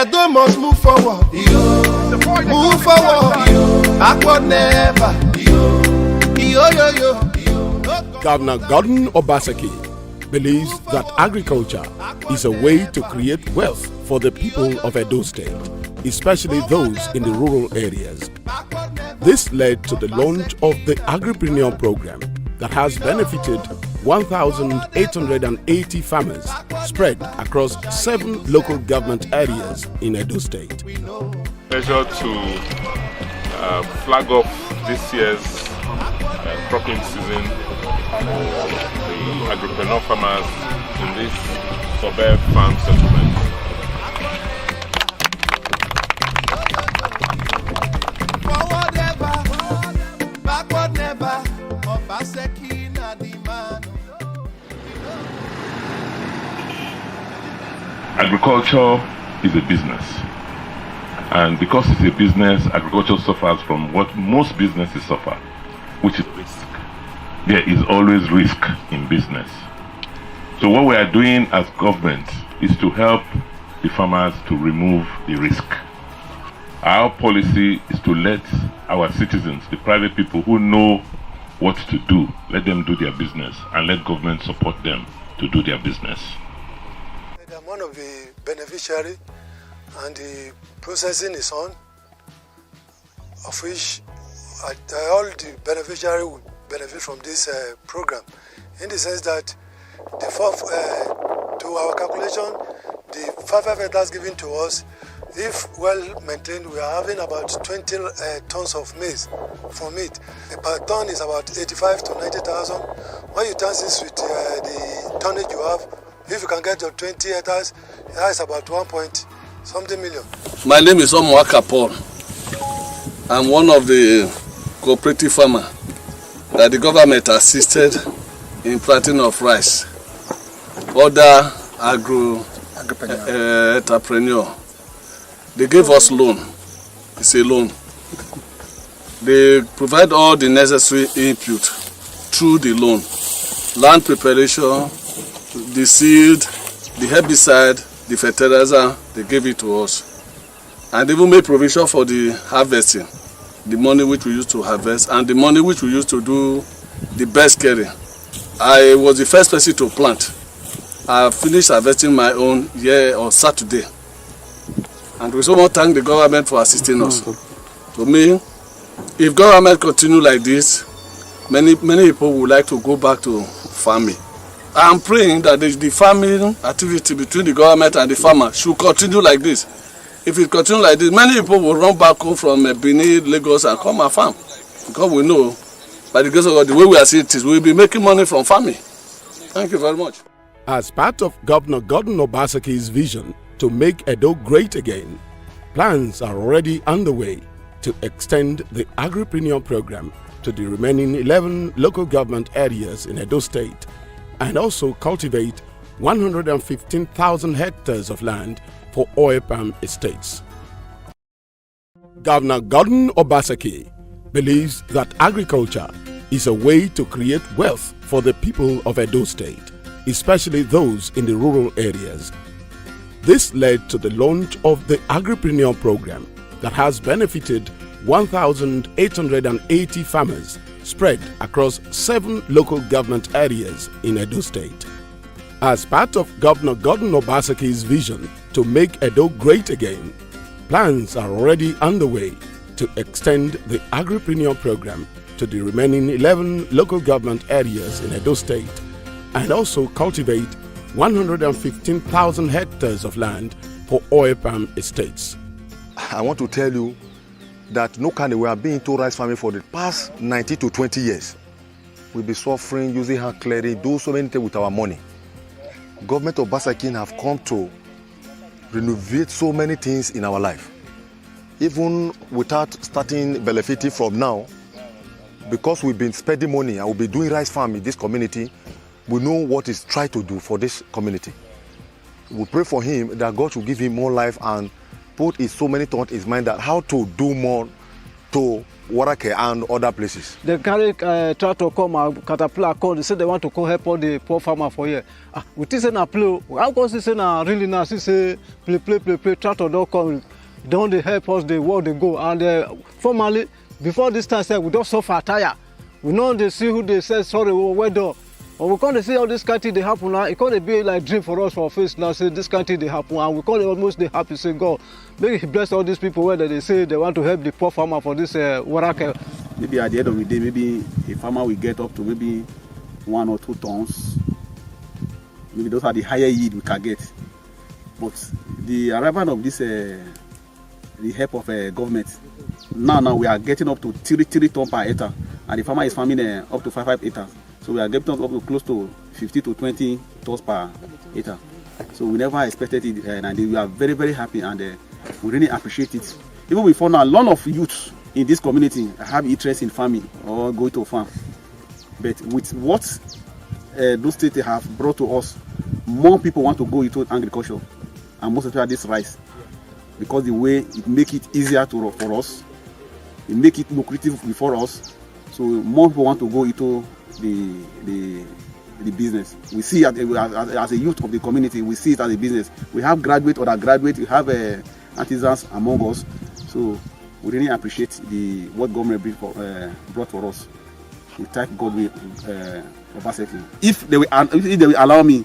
Edo must move forward. Move forward. Backward never. Governor Gordon Obaseki believes that agriculture is a way to create wealth for the people of Edo State, especially those in the rural areas. This led to the launch of the Agripreneur program that has benefited 1,880 farmers spread across 7 local government areas in Edo State. Pleasure to flag off this year's cropping season for the agripreneur farmers in this suburb farm settlement. Forward ever, backward never. Obaseki na the man. Agriculture is a business, and because it's a business, agriculture suffers from what most businesses suffer, which is risk. There is always risk in business. So what we are doing as government is to help the farmers to remove the risk. Our policy is to let our citizens, the private people who know what to do, let them do their business and let government support them to do their business. I'm one of the beneficiaries, and the processing is on, of which all the beneficiaries will benefit from this program, in the sense that to our calculation, the 5 hectares given to us, if well maintained, we are having about 20 tons of maize from it. Per ton is about 85 to 90,000. When you turn this with the tonnage you have, if you can get your 20 hectares, that is about 1.something million. My name is Uwa Igiehon. I'm one of the cooperative farmers that the government assisted in planting of rice. Other entrepreneur. They gave us loan. It's a loan. They provide all the necessary input through the loan. Land preparation, the seed, the herbicide, the fertilizer, they gave it to us. And they even made provision for the harvesting, the money which we used to harvest and the money which we used to do the best carry. I was the first person to plant. I finished harvesting my own here on Saturday. And we so much thank the government for assisting us. To me, if government continue like this, many people would like to go back to farming. I'm praying that the farming activity between the government and the farmer should continue like this. If it continues like this, many people will run back home from Benin, Lagos and come and farm. Because we know, by the grace of God, the way we are seeing it is we'll be making money from farming. Thank you very much. As part of Governor Gordon Obaseki's vision to make Edo great again, plans are already underway to extend the Agripreneur program to the remaining 11 local government areas in Edo State and also cultivate 115,000 hectares of land for oil palm estates. Governor Gordon Obaseki believes that agriculture is a way to create wealth for the people of Edo State, especially those in the rural areas. This led to the launch of the Agripreneur program that has benefited 1,880 farmers spread across 7 local government areas in Edo State. As part of Governor Gordon Obaseki's vision to make Edo great again, plans are already underway to extend the Agripreneur program to the remaining 11 local government areas in Edo State and also cultivate 115,000 hectares of land for oil palm estates. I want to tell you that no kind we have been into rice farming for the past 90 to 20 years. We've been suffering, using hand clearing, do so many things with our money. Government of Obaseki have come to renovate so many things in our life. Even without starting benefiting from now, because we've been spending money and we've been doing rice farming in this community, we know what he's trying to do for this community. We pray for him that God will give him more life and put so many thoughts in his mind that how to do more to Warake and other places. They carry tractor come and caterpillar come. They say they want to come help all the poor farmer for here. We think say na play. How come say na really now? Say play. Tractor don't come. Don't they help us? They work they go. And formally before this time, say we don't suffer tire. We know they see who they say sorry. Well done. But we can't see all this kind of thing they happen now. It can't be like dream for us for our face now. Say this kind of thing they happen, and we can't almost they happy. Say God, maybe He bless all these people where they say they want to help the poor farmer for this Warake. Maybe at the end of the day, maybe a farmer will get up to maybe 1 or 2 tons. Maybe those are the higher yield we can get. But the arrival of this, the help of government, now we are getting up to 3 tons per hectare, and the farmer is farming up to 5 hectares. So we are getting up to close to 50 to 20 tons per hectare. So we never expected it, and we are very, very happy, and we really appreciate it. Even before now, a lot of youth in this community have interest in farming or going to farm. But with what those states have brought to us, more people want to go into agriculture, and most especially this rice, because the way it make it easier for us, it make it lucrative for us. So more people want to go into the business. We see it as a youth of the community. We see it as a business. We have graduate or undergraduate. We have artisans among us. So we really appreciate what government brought for us. We thank God with Obaseki. If they will allow me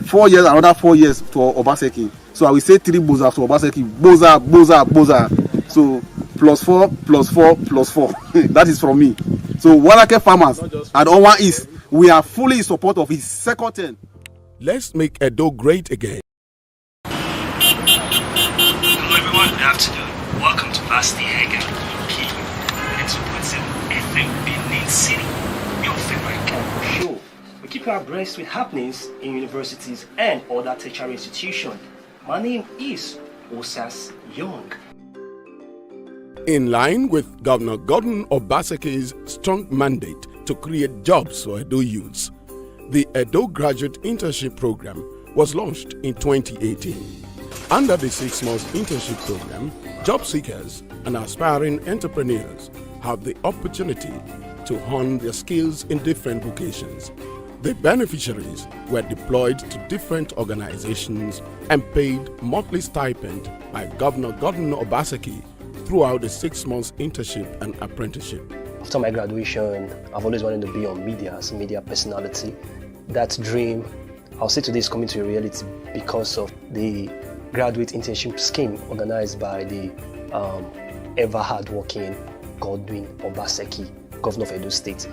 4 years, another 4 years to Obaseki, so I will say 3 boza to Obaseki. Boza. So +4. That is from me. So Warake farmers and Owa East, we are fully in support of his second term. Let's make Edo great again. Hello everyone, good afternoon. Welcome to Vasti Hega, Key, 2.7 FM Benin City, your favorite show. We keep you abreast with happenings in universities and other tertiary institutions. My name is Osas Young. In line with Governor Gordon Obaseki's strong mandate to create jobs for Edo youths, the Edo Graduate Internship Program was launched in 2018. Under the 6-month internship program, job seekers and aspiring entrepreneurs have the opportunity to hone their skills in different vocations. The beneficiaries were deployed to different organizations and paid monthly stipend by Governor Gordon Obaseki throughout the 6 months internship and apprenticeship. After my graduation, I've always wanted to be on media as a media personality. That dream, I'll say today, is coming to a reality because of the graduate internship scheme organized by the ever hardworking Godwin Obaseki, Governor of Edo State.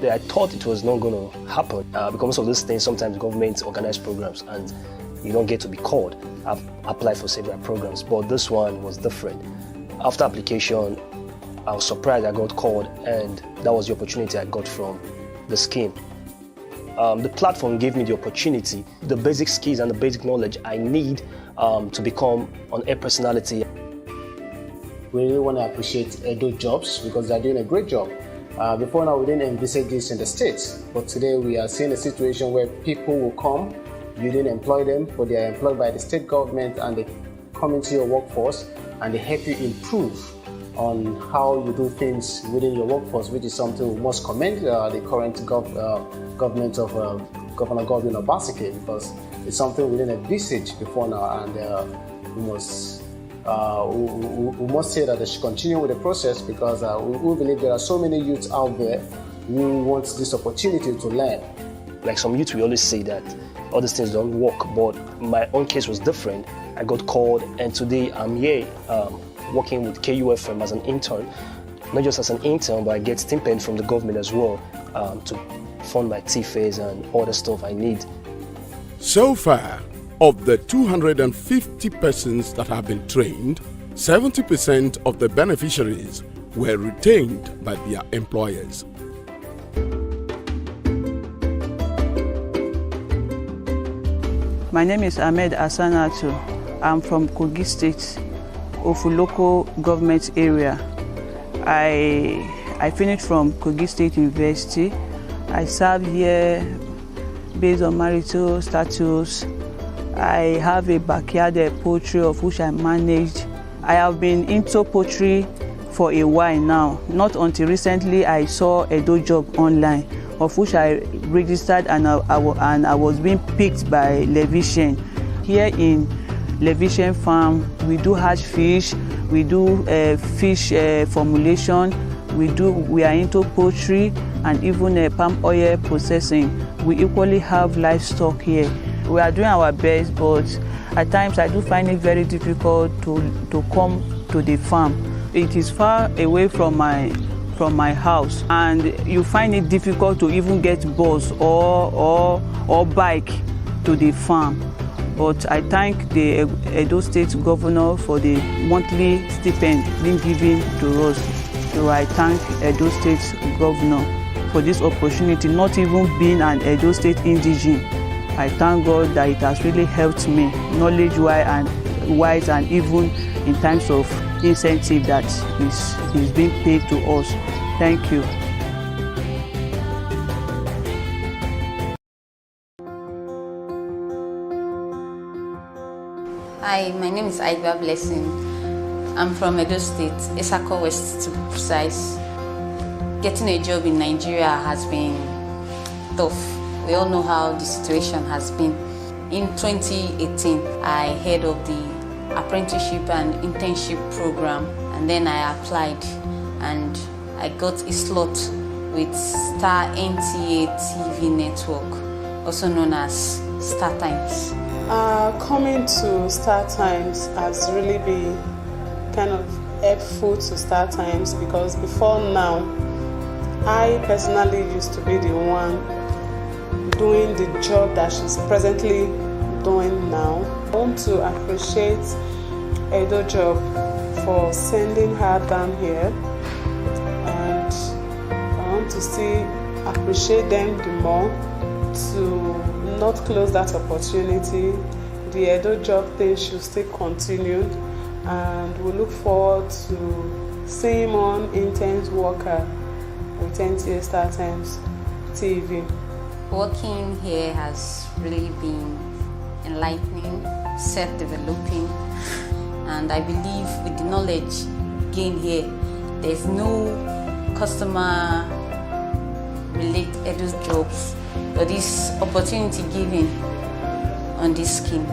I thought it was not going to happen because of these things. Sometimes governments organize programs and you don't get to be called. I've applied for several programs, but this one was different. After application, I was surprised I got called, and that was the opportunity I got from the scheme. The platform gave me the opportunity, the basic skills and the basic knowledge I need to become an air personality. We really want to appreciate Edo Jobs because they're doing a great job. Before now, we didn't envisage this in the States, but today we are seeing a situation where people will come, you didn't employ them, but they are employed by the state government, and they come into your workforce and they help you improve on how you do things within your workforce, which is something we must commend the current government of Governor Godwin Obaseki, because it's something we didn't envisage before now, and we must say that they should continue with the process because we believe there are so many youths out there who want this opportunity to learn. Like some youth, we always say that all these things don't work, but my own case was different. I got called, and today I'm here working with KUFM as an intern. Not just as an intern, but I get stipend from the government as well to fund my TFAs and all the stuff I need. So far, of the 250 persons that have been trained, 70% of the beneficiaries were retained by their employers. My name is Ahmed Asanato. I'm from Kogi State, Ofu local government area. I finished from Kogi State University. I served here based on marital status. I have a backyard poultry of which I managed. I have been into poultry for a while now. Not until recently I saw Edo job online, of which I registered, and I was being picked by Levision. Here in Levision Farm, we do hatch fish, we do fish formulation, we are into poultry and even palm oil processing. We equally have livestock here. We are doing our best, but at times I do find it very difficult to come to the farm. It is far away from my house, and you find it difficult to even get bus or bike to the farm. But I thank the Edo State Governor for the monthly stipend being given to us. So I thank Edo State Governor for this opportunity, not even being an Edo State indigene. I thank God that it has really helped me knowledge-wise and even in terms of incentive that is being paid to us. Thank you. Hi, my name is Iva Blessing. I'm from Edo State, Esako West to be precise. Getting a job in Nigeria has been tough. We all know how the situation has been. In 2018, I heard of the apprenticeship and internship program, and then I applied and I got a slot with Star NTA TV network, also known as Star Times. Coming to Star Times has really been kind of helpful to Star Times, because before now, I personally used to be the one doing the job that she's presently doing now. I want to appreciate Edo Job for sending her down here, and I want to appreciate them the more to not close that opportunity. The Edo Job thing should still continue, and we look forward to seeing more intense worker with NTA Star Times TV. Working here has really been enlightening, self-developing, and I believe with the knowledge gained here, there's no customer related Edo jobs, but this opportunity given on this scheme.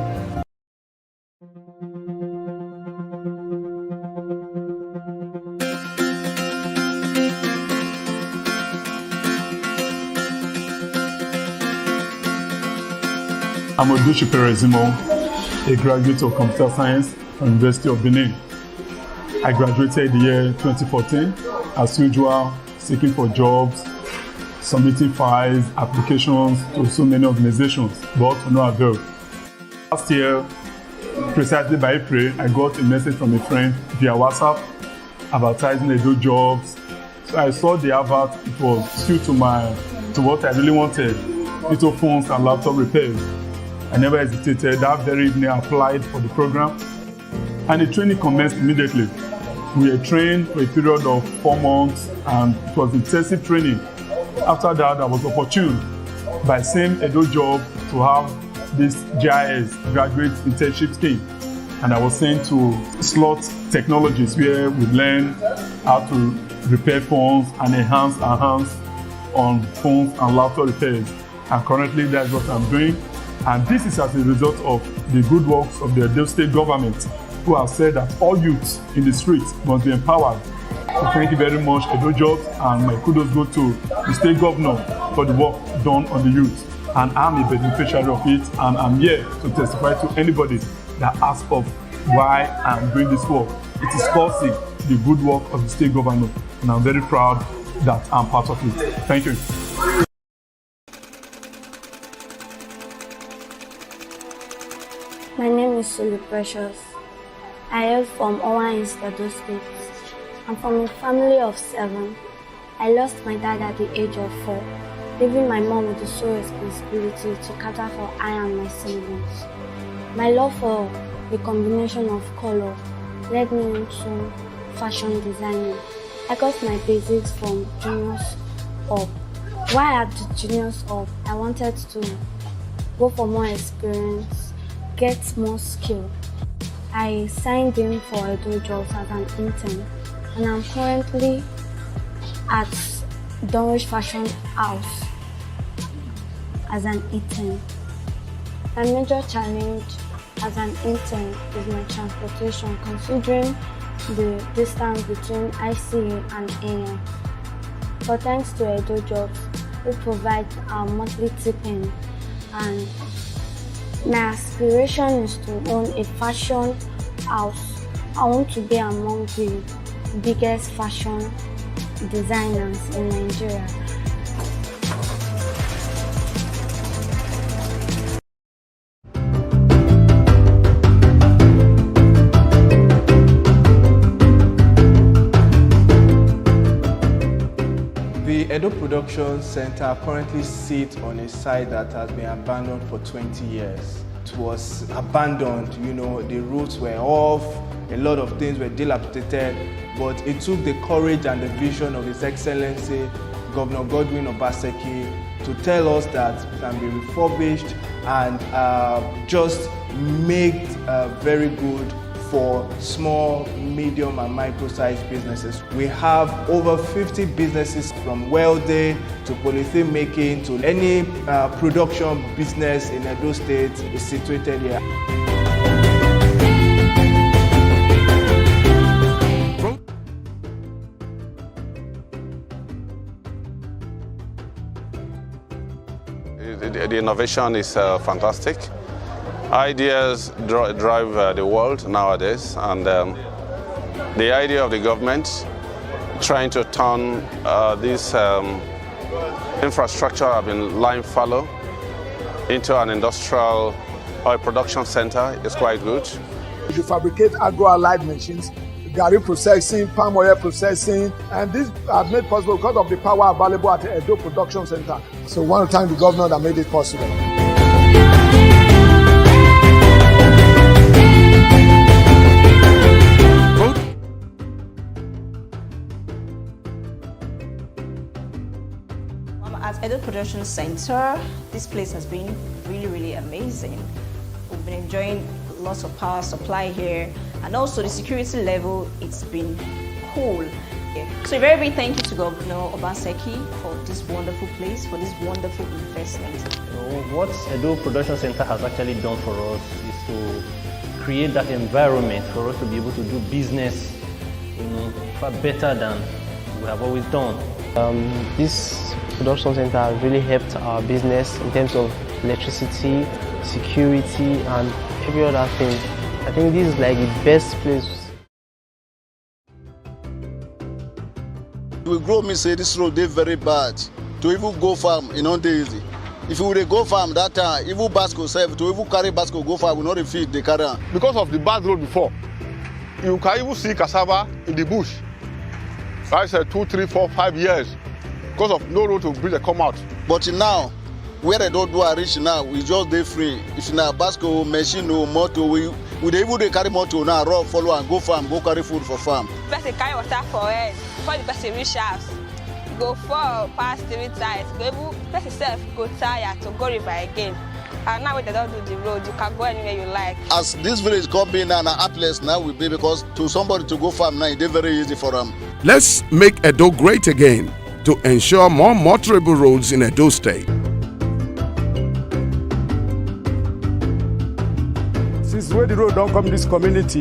I'm Uwa Igiehon, a graduate of computer science from University of Benin. I graduated the year 2014, as usual, seeking for jobs, submitting files, applications to so many organizations, but to no avail. Last year, precisely by April, I got a message from a friend via WhatsApp advertising Edo jobs. So I saw the advert, it was suited to what I really wanted, little phones and laptop repairs. I never hesitated. That very evening, I applied for the program, and the training commenced immediately. We were trained for a period of 4 months, and it was intensive training. After that, I was opportune by same Edo Job to have this GIS, Graduate Internship Scheme, and I was sent to Slot Technologies, where we learn how to repair phones and enhance on phones and laptop repairs. And currently, that's what I'm doing. And this is as a result of the good works of the Edo State government, who have said that all youths in the streets must be empowered. So thank you very much, Edo Jobs, and my kudos go to the state governor for the work done on the youth. And I'm a beneficiary of it, and I'm here to testify to anybody that asks of why I'm doing this work. It is causing the good work of the state governor, and I'm very proud that I'm part of it. Thank you. My name is Sulu Precious. I hail from Uwa Igiehon, Edo State. I'm from a family of 7. I lost my dad at the age of 4, leaving my mom with the sole responsibility to cater for I and my siblings. My love for the combination of color led me into fashion designing. I got my basics from juniors up. While at the juniors up, I wanted to go for more experience, get more skill. I signed in for Edo Jobs as an intern, and I'm currently at Dunwich Fashion House as an intern. My major challenge as an intern is my transportation, considering the distance between ICU and AM. But thanks to Edo Jobs, who provide our monthly tipping, and my aspiration is to own a fashion house. I want to be among the biggest fashion designers in Nigeria. The Edo Production Center currently sits on a site that has been abandoned for 20 years. It was abandoned, the roofs were off, a lot of things were dilapidated, but it took the courage and the vision of His Excellency, Governor Godwin Obaseki, to tell us that it can be refurbished and just made very good for small, medium and micro-sized businesses. We have over 50 businesses from welding to polythene making to any production business in Edo State is situated here. The innovation is fantastic. Ideas drive the world nowadays, and the idea of the government trying to turn this infrastructure have been lying fallow into an industrial oil production center is quite good. You fabricate agro-allied machines, garri processing, palm oil processing, and these are made possible because of the power available at the Edo Production Center. So we want to thank the governor that made it possible. At Edo Production Center, this place has been really amazing. We've been enjoying lots of power supply here, and also the security level, it's been cool. So a very big thank you to Governor Obaseki for this wonderful place, for this wonderful investment. What Edo Production Center has actually done for us is to create that environment for us to be able to do business far better than we have always done. This production center has really helped our business in terms of electricity, security, and every other thing. I think this is like the best place. We grow me say this road is very bad. To even go farm, not easy. If you would go farm that time, even basket serve, to even carry basket go farm, we not feed the carry. Because of the bad road before, you can even see cassava in the bush. I said 2, 3, 4, 5 years because of no road to bring the come out. But now, where they don't do a reach now, we just dey free. If na basket, machine or motor, we even carry motor now, run, follow and go farm, go carry food for farm. Person carry water for head before the person reach house. Go fall past 3 times. Go person self go tired to go river again. And now when they don't do the road, you can go anywhere you like. As this village come in and a place now will be because to somebody to go farm now, it's very easy for them. Let's make Edo great again to ensure more motorable roads in Edo State. Since where the road don't come in this community,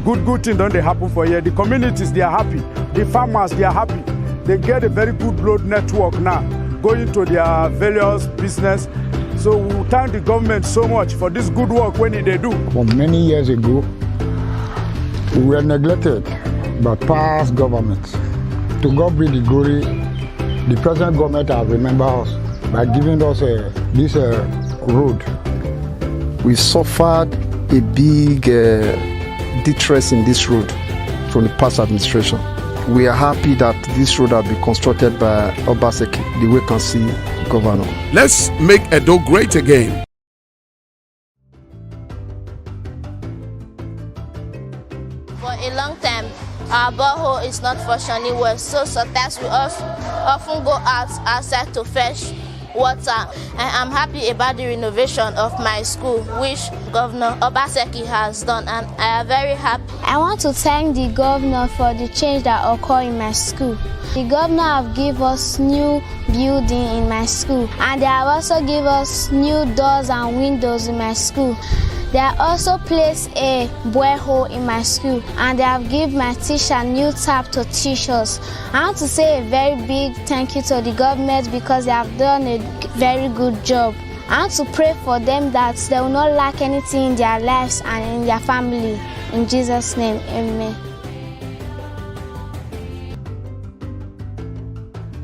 good thing don't they happen for here. The communities, they are happy. The farmers, they are happy. They get a very good road network now, going to their various business. So we thank the government so much for this good work when they do. For many years ago, we were neglected by past governments. To God be the glory, the present government has remembered us by giving us this road. We suffered a big deterrence in this road from the past administration. We are happy that this road has been constructed by Obaseki, the vacancy governor. Let's make Edo great again. For a long time, our borehole is not functioning well, so sometimes we often go outside to fetch water. And I'm happy about the renovation of my school, which Governor Obaseki has done, and I am very happy I want to thank the governor for the change that occurred in my school. The governor have given us new building in my school, and they have also given us new doors and windows in my school. They have also placed a borehole in my school, and they have given my teacher new tap to teach us. I want to say a very big thank you to the government because they have done a very good job. I want to pray for them that they will not lack anything in their lives and in their family. In Jesus' name, amen.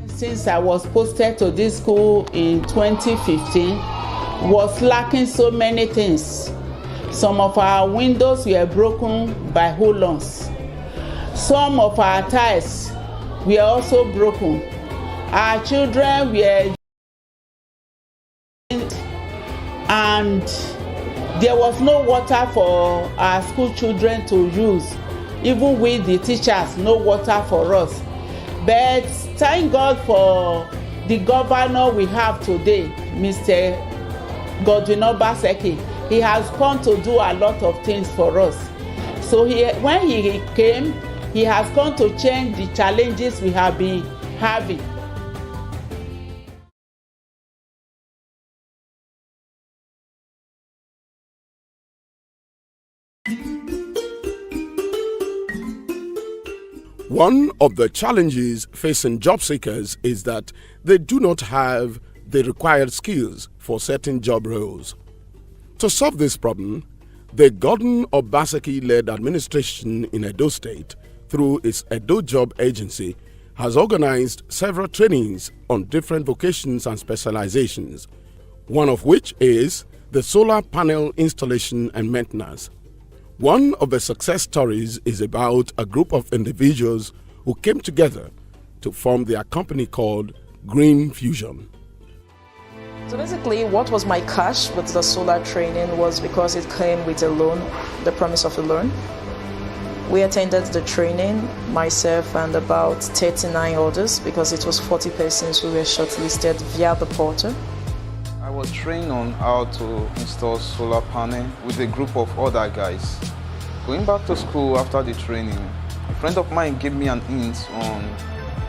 Since I was posted to this school in 2015, was lacking so many things. Some of our windows were broken by hold-ons. Some of our tiles were also broken. Our children were, and there was no water for our school children to use. Even with the teachers, no water for us. But thank God for the governor we have today, Mr. Godwin Obaseki. He has come to do a lot of things for us. So when he came, he has come to change the challenges we have been having. One of the challenges facing job seekers is that they do not have the required skills for certain job roles. To solve this problem, the Gordon Obaseki-led administration in Edo State, through its Edo Job Agency, has organized several trainings on different vocations and specializations, one of which is the solar panel installation and maintenance. One of the success stories is about a group of individuals who came together to form their company called Green Fusion. So basically, what was my catch with the solar training was because it came with a loan, the promise of a loan. We attended the training, myself and about 39 others, because it was 40 persons who were shortlisted via the portal. I was trained on how to install solar panel with a group of other guys. Going back to school after the training, a friend of mine gave me an hint on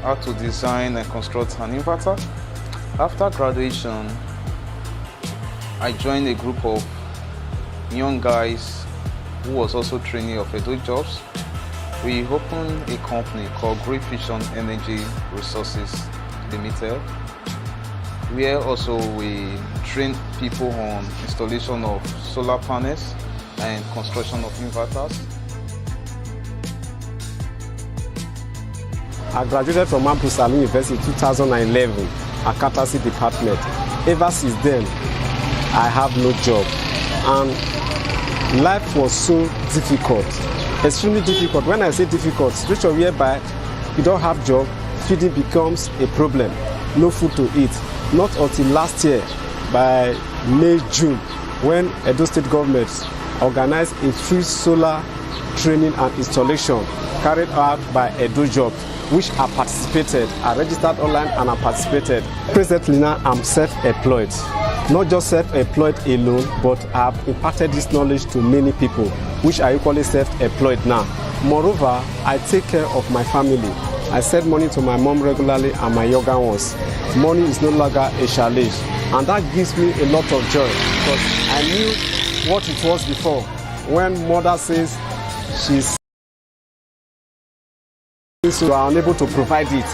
how to design and construct an inverter. After graduation, I joined a group of young guys who was also training of Edo Jobs. We opened a company called Green Fusion Energy Resources Limited, where also we train people on installation of solar panels and construction of inverters. I graduated from Mampu Salim University in 2011, accountancy department. Ever since then, I have no job, and life was so difficult, extremely difficult. When I say difficult, situation whereby you don't have job, feeding becomes a problem, no food to eat. Not until last year, by May, June, when Edo State government organized a free solar training and installation carried out by Edo Job, which I participated. I registered online and I participated. Presently now, I'm self-employed. Not just self-employed alone, but I've imparted this knowledge to many people, which are equally self-employed now. Moreover, I take care of my family. I send money to my mom regularly and my younger ones. Money is no longer a challenge, and that gives me a lot of joy because I knew what it was before. When mother says she's so I'm unable to provide it,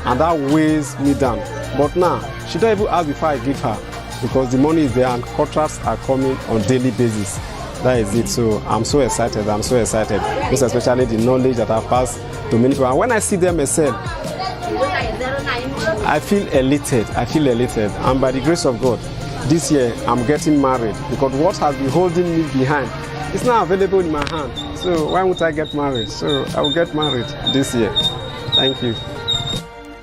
and that weighs me down. But now she don't even ask before I give her, because the money is there and contracts are coming on daily basis. That is it. So I'm so excited. Most especially the knowledge that I've passed to many people. And when I see them myself, I feel elated. And by the grace of God, this year I'm getting married, because what has been holding me behind is now available in my hand. So why won't I get married? So I will get married this year. Thank you.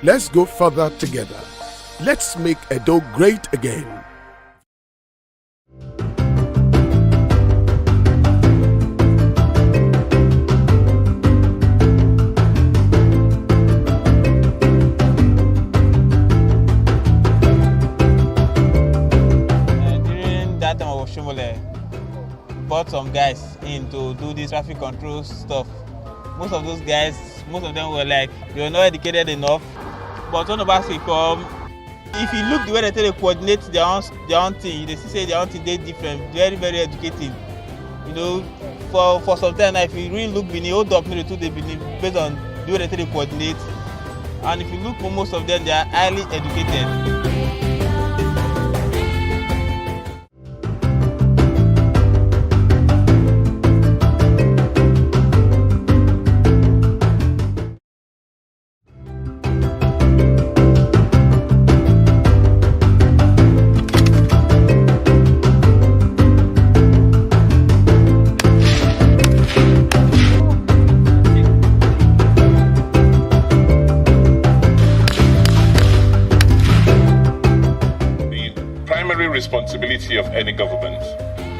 Let's go further together. Let's make Edo great again. During that time of Oshomole, bought some guys in to do this traffic control stuff. Most of those guys, most of them were like, they were not educated enough. But when Obaseki come, if you look the way they coordinate their own thing, they see say their own thing they different, very, very educated. You know, for some time now, if you really look Benin, hold up no to the Benin based on the way they coordinate. And if you look for most of them, they are highly educated. Responsibility of any government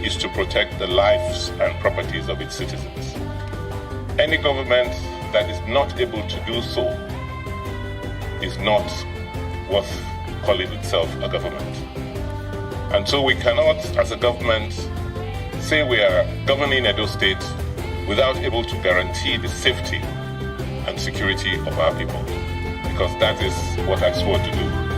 is to protect the lives and properties of its citizens. Any government that is not able to do so is not worth calling itself a government. And so we cannot, as a government, say we are governing Edo State without able to guarantee the safety and security of our people, because that is what I swore to do.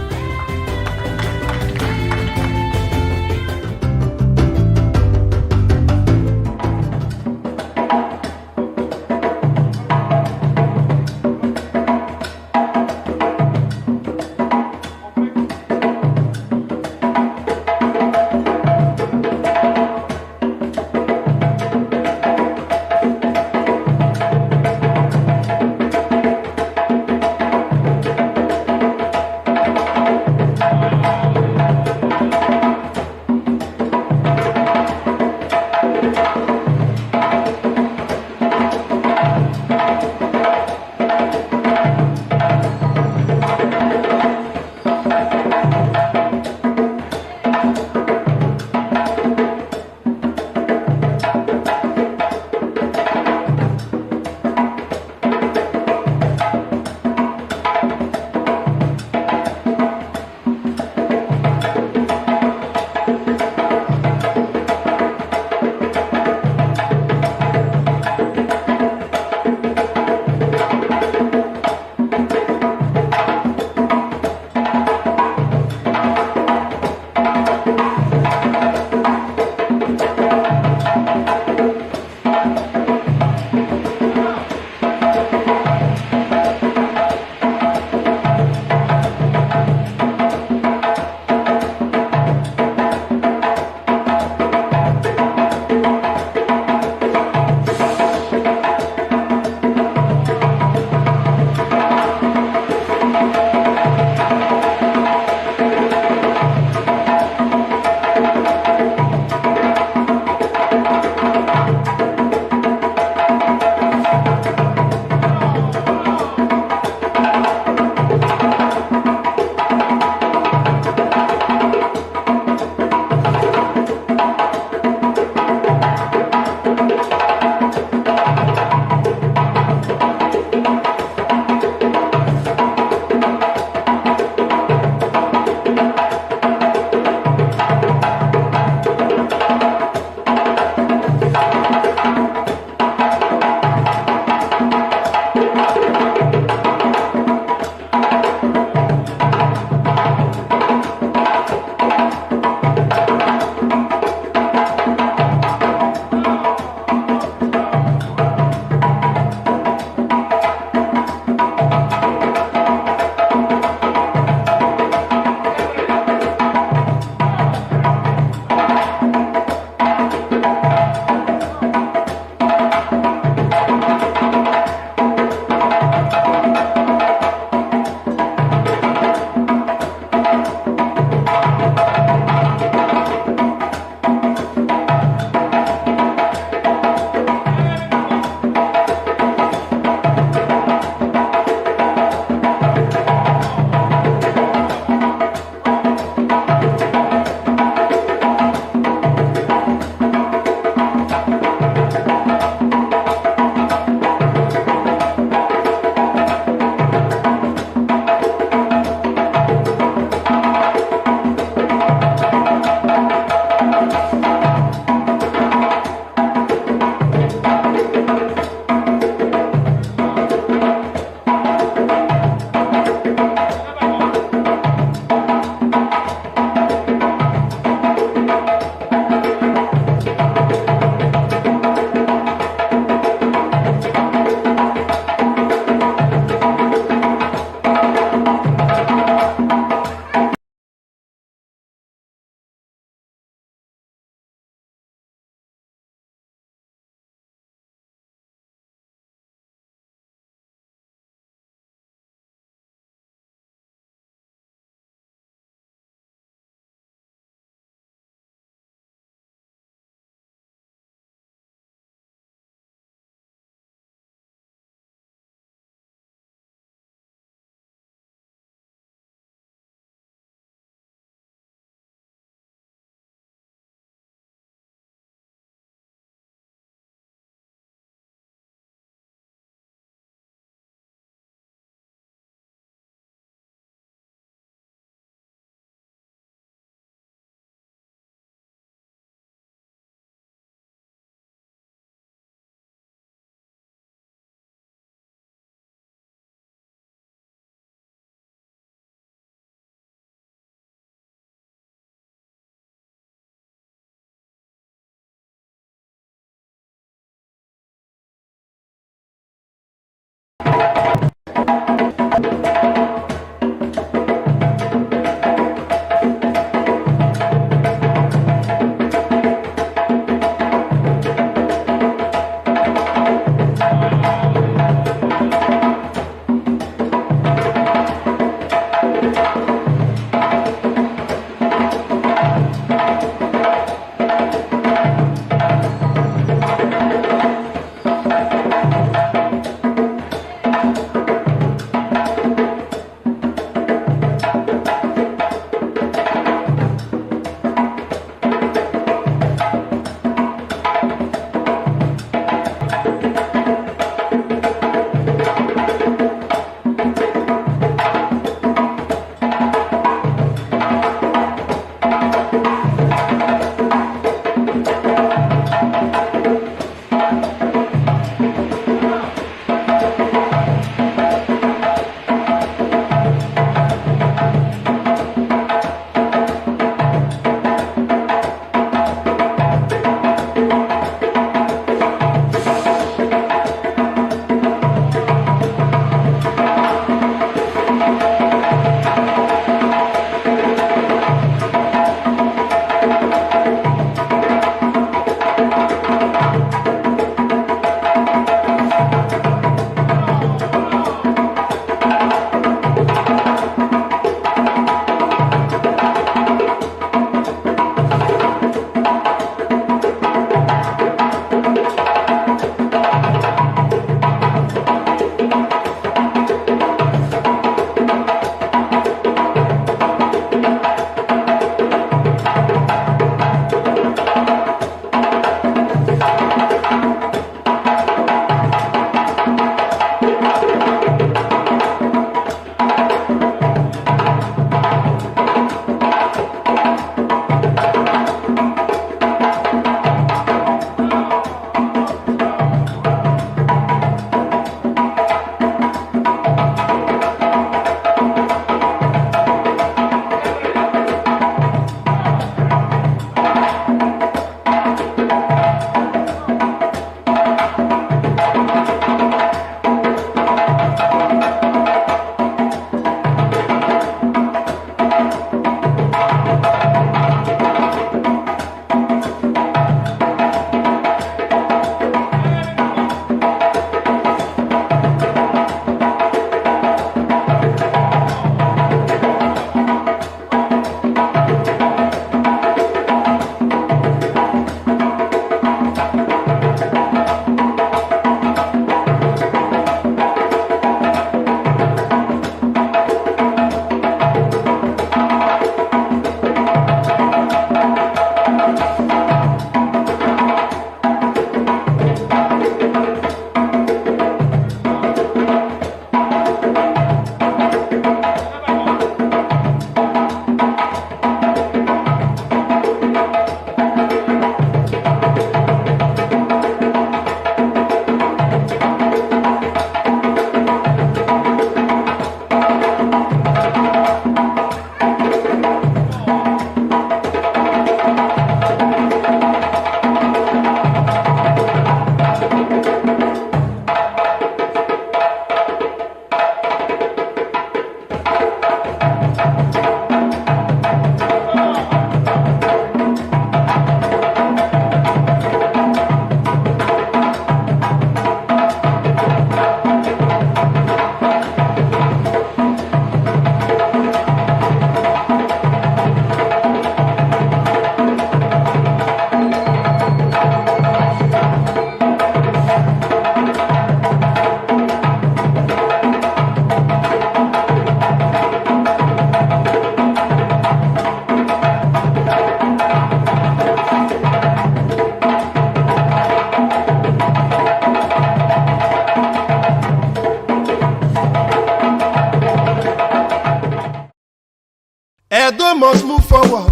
forward.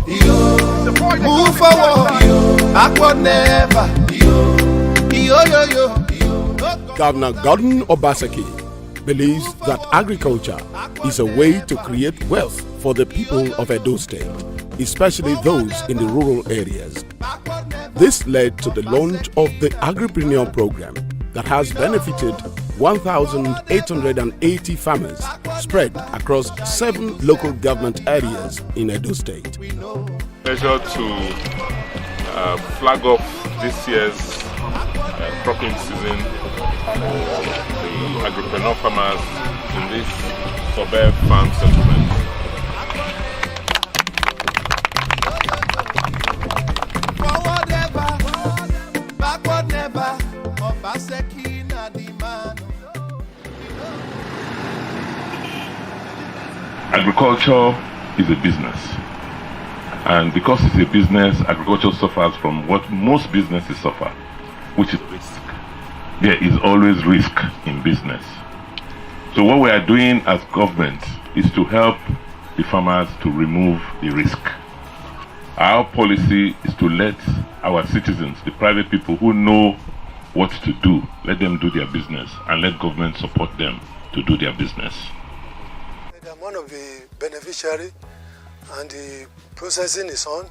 Move forward. Backward never. Governor Gordon Obaseki believes that agriculture is a way to create wealth for the people of Edo State, especially those in the rural areas. This led to the launch of the Agripreneur program that has benefited 1,880 farmers spread across 7 local government areas in Edo State. Pleasure to flag off this year's cropping season for the agripreneur farmers in this suburb farm settlement. Forward ever, backward never. Obaseki na the man. Agriculture is a business, and because it's a business, agriculture suffers from what most businesses suffer, which is risk. There is always risk in business. So what we are doing as government is to help the farmers to remove the risk. Our policy is to let our citizens, the private people who know what to do, let them do their business and let government support them to do their business. I'm one of the beneficiaries, and the processing is on,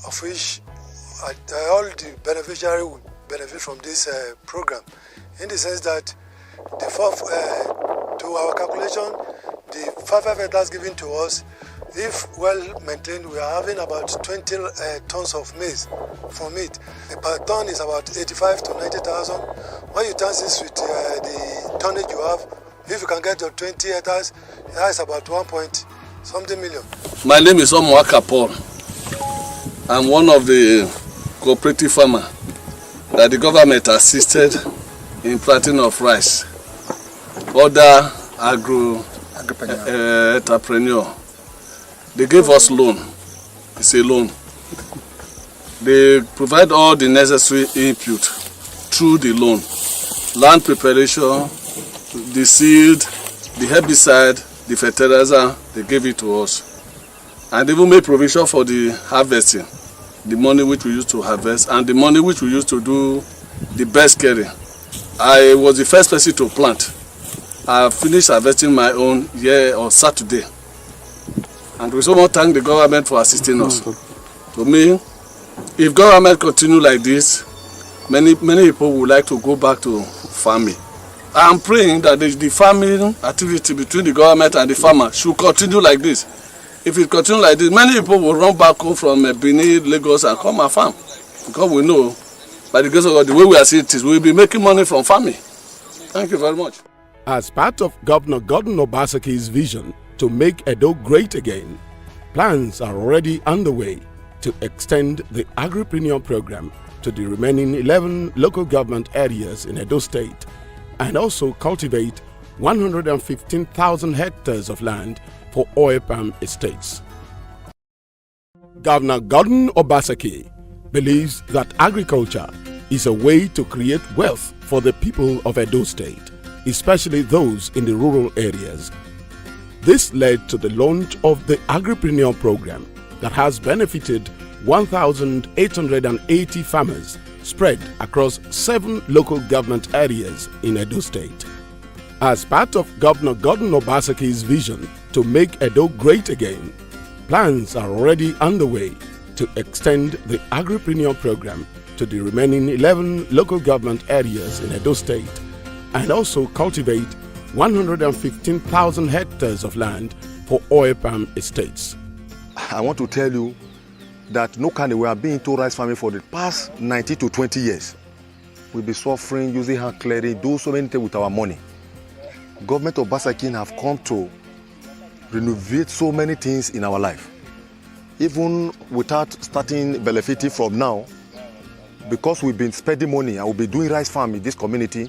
of which all the beneficiaries will benefit from this program, in the sense that to our calculation, the 5 hectares given to us, if well maintained, we are having about 20 tons of maize from it. Per ton is about 85 to 90,000. When you turn this with the tonnage you have, if you can get your 20 hectares, that's about 1.something million. My name is Uwa Igiehon. I'm one of the cooperative farmers that the government assisted in planting of rice. Other entrepreneur. They gave us loan. It's a loan. They provide all the necessary input through the loan. Land preparation, the seed, the herbicide, the fertilizer, they gave it to us. And they even made provision for the harvesting, the money which we used to harvest, and the money which we used to do the best carry. I was the first person to plant. I finished harvesting my own here on Saturday. And we so much thank the government for assisting us. To me, if government continue like this, many people would like to go back to farming. I am praying that the farming activity between the government and the farmer should continue like this. If it continues like this, many people will run back home from Benin, Lagos, and come and farm. Because we know, by the grace of God, the way we are seeing it is, we will be making money from farming. Thank you very much. As part of Governor Gordon Obaseki's vision to make Edo great again, plans are already underway to extend the Agripreneur program to the remaining 11 local government areas in Edo State and also cultivate 115,000 hectares of land for oil palm estates. Governor Gordon Obaseki believes that agriculture is a way to create wealth for the people of Edo State, especially those in the rural areas. This led to the launch of the Agripreneur program that has benefited 1,880 farmers spread across 7 local government areas in Edo State. As part of Governor Gordon Obaseki's vision to make Edo great again, plans are already underway to extend the Agripreneur program to the remaining 11 local government areas in Edo State and also cultivate 115,000 hectares of land for oil palm estates. I want to tell you that no kind we have been into rice farming for the past 19 to 20 years. We've been suffering, using hand clearing, do so many things with our money. Government of Obaseki have come to renovate so many things in our life. Even without starting benefiting from now, because we've been spending money and we'll be doing rice farm in this community,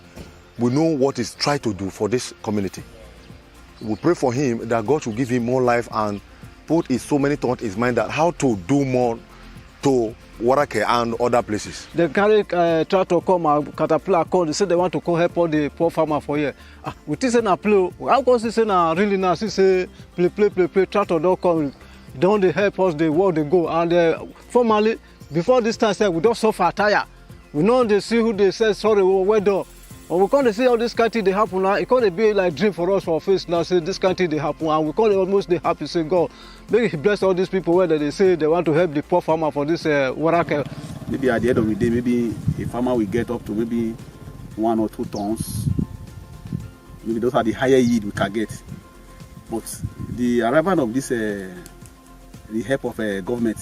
we know what he's trying to do for this community. We pray for him that God will give him more life and put so many thoughts in his mind that how to do more to Warake and other places. They carry tractor come and caterpillar come. They say they want to come help all the poor farmer for here. We think say na play. How come say na really now? Say play tractor don't come. don't they help us the world they go. And formerly, before this time, we don't suffer tire. We know they see who they say sorry, well done. And we can't see all this kind of thing they happen now. It can't be like dream for us for face now. Say this kind of thing they happen, and we can't almost they happy. Say God, maybe He bless all these people where they say they want to help the poor farmer for this water. Maybe at the end of the day, maybe a farmer will get up to maybe 1 or 2 tons. Maybe those are the higher yield we can get. But the arrival of this, the help of government,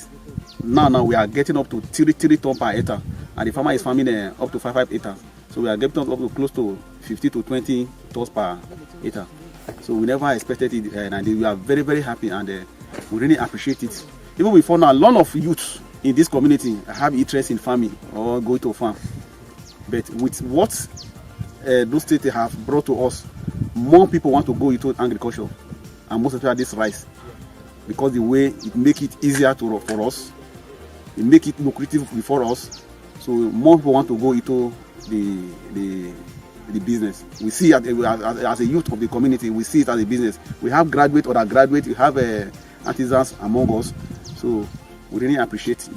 now we are getting up to 3 tons per hectare, and the farmer is farming up to 5 hectares. So we are getting up to close to 50 to 20 tons per hectare. So we never expected it, and we are very, very happy, and we really appreciate it. Even before now, a lot of youth in this community have interest in farming or going to farm. But with what those states have brought to us, more people want to go into agriculture, and most especially this rice, because the way it make it easier for us, it make it lucrative for us. So more people want to go into the business. We see it as a youth of the community. We see it as a business. We have graduate or undergraduate. We have artisans among us. So we really appreciate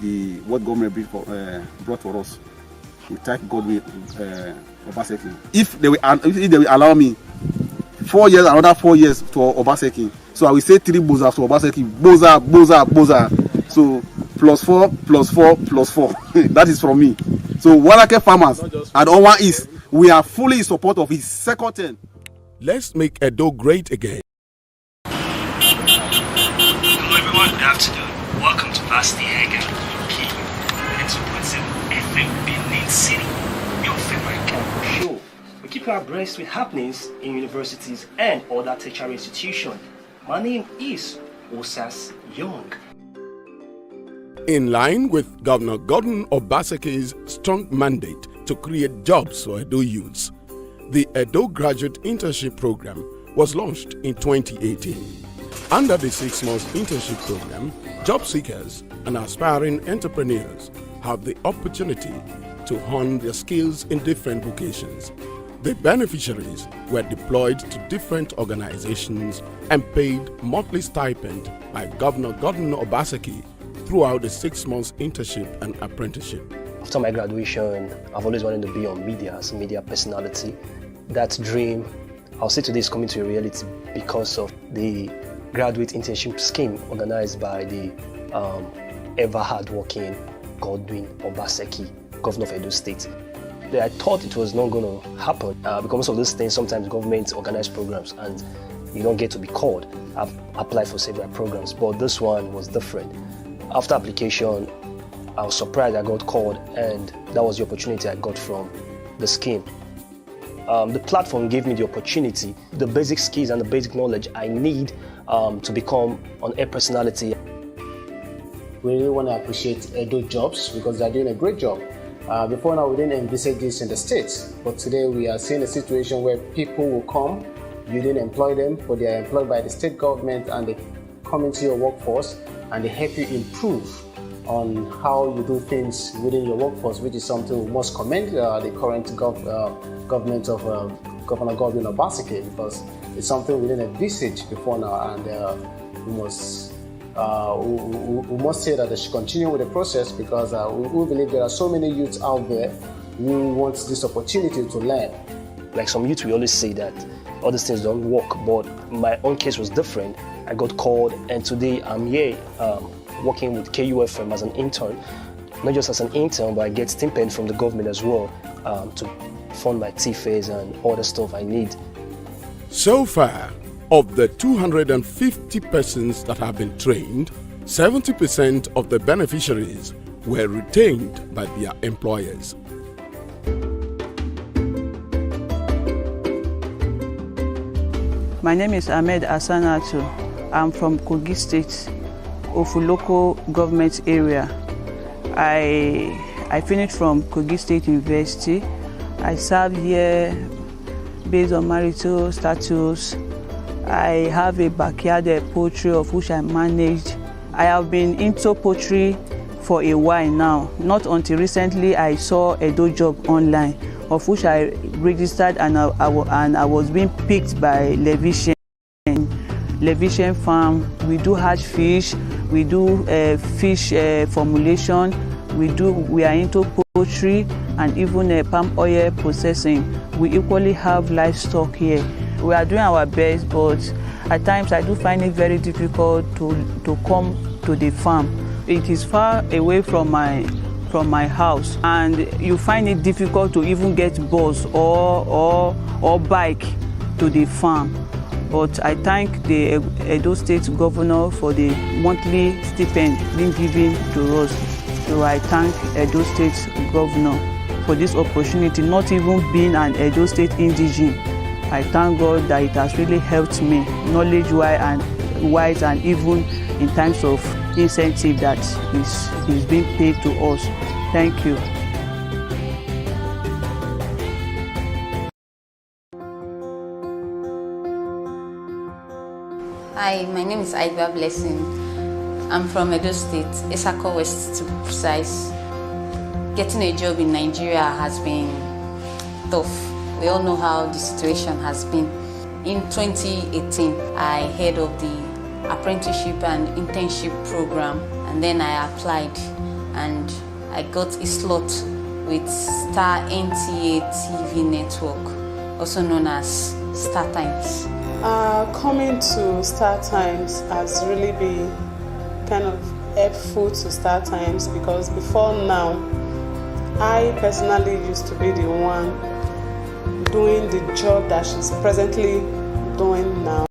what government brought for us. We thank God with Obaseki. If they will allow me 4 years, another 4 years to Obaseki, so I will say 3 boza to Obaseki. Boza. So +4. That is from me. So Warake farmers and Owa East, we are fully in support of his second term. Let's make Edo great again. Hello everyone, good afternoon. Welcome to Vasti Hagen, Key, 2.7 FM Benin City, your favorite campus show. We keep you abreast with happenings in universities and other tertiary institutions. My name is Osas Young. In line with Governor Gordon Obaseki's strong mandate to create jobs for Edo youths, the Edo Graduate Internship Program was launched in 2018. Under the 6-month internship program, job seekers and aspiring entrepreneurs have the opportunity to hone their skills in different vocations. The beneficiaries were deployed to different organizations and paid monthly stipend by Governor Gordon Obaseki throughout the 6 months internship and apprenticeship. After my graduation, I've always wanted to be on media as a media personality. That dream, I'll say today, is coming to a reality because of the graduate internship scheme organized by the ever hardworking Godwin Obaseki, Governor of Edo State. I thought it was not going to happen because of those things. Sometimes governments organize programs and you don't get to be called. I've applied for several programs, but this one was different. After application, I was surprised I got called, and that was the opportunity I got from the scheme. The platform gave me the opportunity, the basic skills and the basic knowledge I need to become an air personality. We really want to appreciate Edo Jobs because they're doing a great job. Before now, we didn't envisage this in the States, but today we are seeing a situation where people will come, you didn't employ them, but they are employed by the state government, and they come into your workforce and they help you improve on how you do things within your workforce, which is something we must commend the current government of Governor Godwin Obaseki, because it's something we didn't envisage before now, and we must say that they should continue with the process, because we believe there are so many youths out there who want this opportunity to learn. Like some youth, we always say that all these things don't work, but my own case was different. I got called, and today I'm here working with KUFM as an intern. Not just as an intern, but I get stipend from the government as well to fund my TFAs and all the stuff I need. So far, of the 250 persons that have been trained, 70% of the beneficiaries were retained by their employers. My name is Ahmed Asanatu. I'm from Kogi State, Ofu local government area. I finished from Kogi State University. I served here based on marital status. I have a backyard poultry of which I managed. I have been into poultry for a while now. Not until recently I saw Edo Job online, of which I registered, and I was being picked by Levition Farm. We do hatch fish, We do fish formulation. We are into poultry and even palm oil processing. We equally have livestock here. We are doing our best, but at times I do find it very difficult to come to the farm. It is far away from my house, and you find it difficult to even get bus or bike to the farm. But I thank the Edo State Governor for the monthly stipend being given to us. So I thank Edo State Governor for this opportunity, not even being an Edo State indigene. I thank God that it has really helped me knowledge-wise and even in terms of incentive that is being paid to us. Thank you. Hi, my name is Iva Blessing. I'm from Edo State, Isako West to be precise. Getting a job in Nigeria has been tough. We all know how the situation has been. In 2018, I heard of the apprenticeship and internship program, and then I applied and I got a slot with Star NTA TV network, also known as Star Times. Coming to Star Times has really been kind of helpful to Star Times, because before now, I personally used to be the one doing the job that she's presently doing now.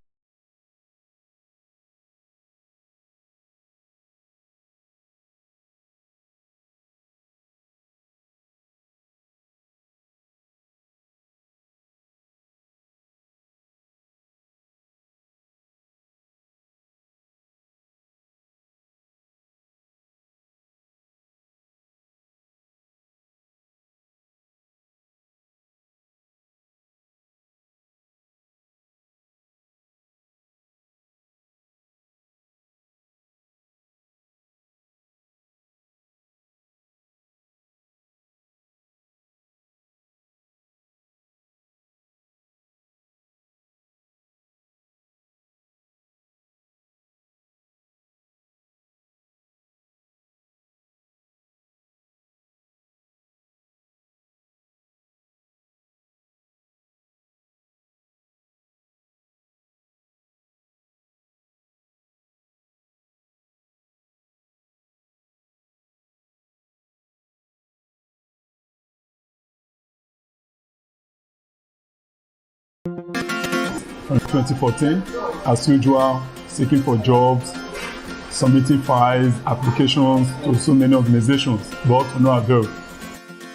From 2014, as usual, seeking for jobs, submitting files, applications to so many organizations, but to no avail.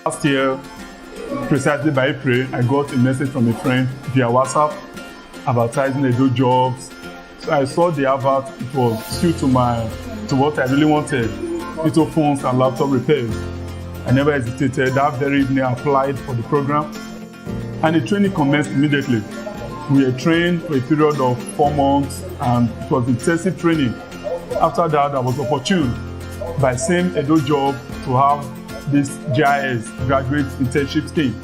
Last year, precisely by April, I got a message from a friend via WhatsApp advertising Edo jobs. So I saw the advert. It was suited to what I really wanted, little phones and laptop repairs. I never hesitated. That very evening, I applied for the program, and the training commenced immediately. We were trained for a period of 4 months, and it was intensive training. After that, I was opportune by same Edo job to have this GIS, Graduate Internship Scheme,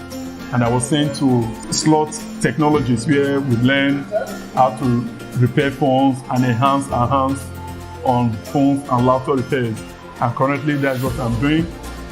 and I was sent to Slot Technologies, where we learned how to repair phones and enhance on phones and laptop repairs. And currently, that's what I'm doing.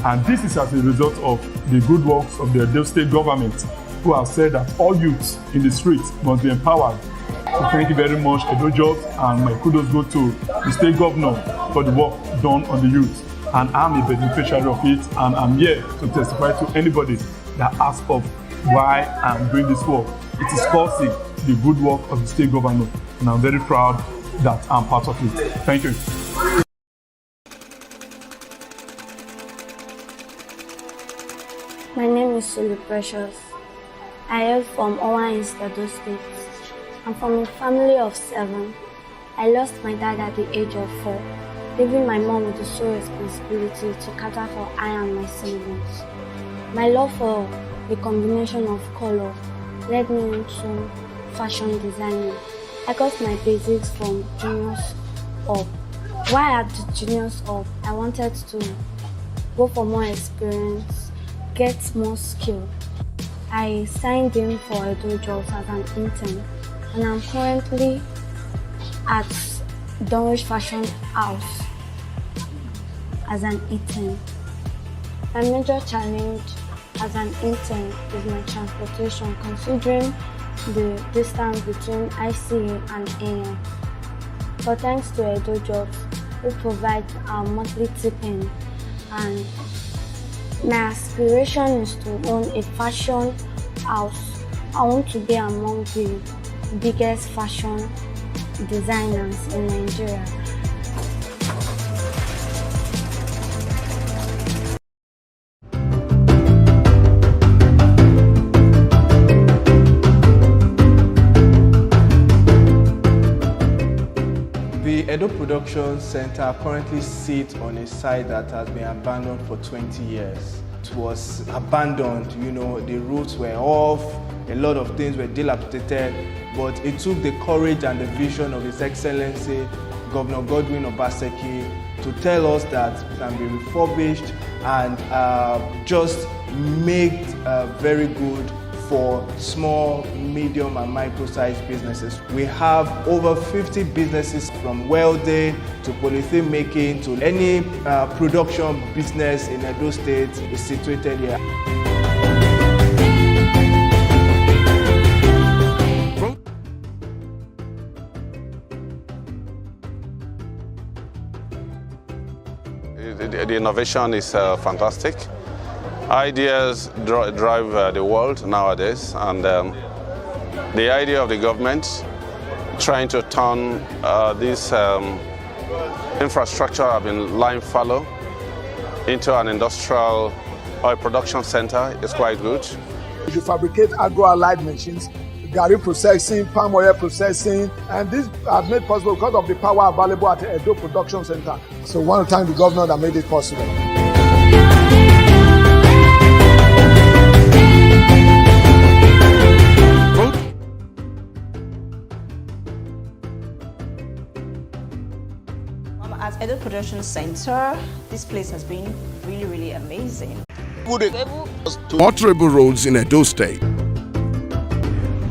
And this is as a result of the good works of the Edo State government, who have said that all youths in the streets must be empowered. So thank you very much, Edo Jobs, and my kudos go to the state governor for the work done on the youth. And I'm a beneficiary of it, and I'm here to testify to anybody that asks of why I'm doing this work. It is causing the good work of the state governor, and I'm very proud that I'm part of it. Thank you. My name is Sulu Precious. I hail from Uwa Igiehon State. I'm from a family of 7. I lost my dad at the age of 4, leaving my mom with the sole responsibility to cater for I and my siblings. My love for the combination of color led me into fashion designing. I got my basics from juniors up. While at the juniors up, I wanted to go for more experience, get more skill. I signed in for Edo Jobs as an intern, and I'm currently at Dunwich Fashion House as an intern. My major challenge as an intern is my transportation, considering the distance between ICA and AM. But thanks to Edo Jobs, we provide our monthly tipping, and my aspiration is to own a fashion house. I want to be among the biggest fashion designers in Nigeria. The Edo Production Center currently sits on a site that has been abandoned for 20 years. It was abandoned, the roofs were off, a lot of things were dilapidated, but it took the courage and the vision of His Excellency Governor Godwin Obaseki to tell us that it can be refurbished and just made very good for small, medium and micro-sized businesses. We have over 50 businesses from welding to polythene making to any production business in Edo State is situated here. The innovation is fantastic. Ideas drive the world nowadays, and the idea of the government trying to turn this infrastructure have been lying fallow into an industrial oil production center is quite good. You fabricate agro-allied machines, garri processing, palm oil processing, and this has made possible because of the power available at the Edo Production Center. So we want to thank the governor that made it possible. At Edo Production Center, this place has been really amazing. Portable roads in Edo State.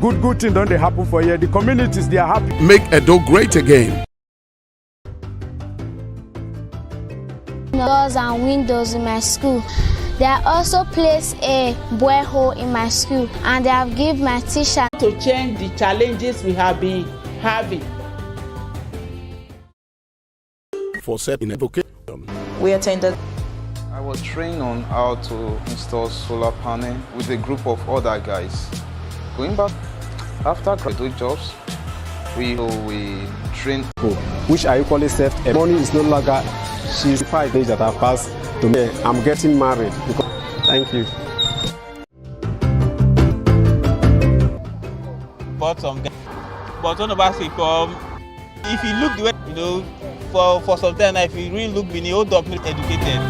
Good thing don't they happen for here. The communities, they are happy. Make Edo great again. Doors and windows in my school. They are also placed a borehole in my school, and they have given my teacher to change the challenges we have been having. For in education. We attended. I was trained on how to install solar panel with a group of other guys. Going back after graduate jobs, we trained. Which I equally said, money is no longer. She's 5 days that have passed to me. I'm getting married. Thank you. But when the basket come, if you look the way, for some time, if you really look, we hold up educated.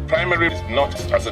Primary is not as a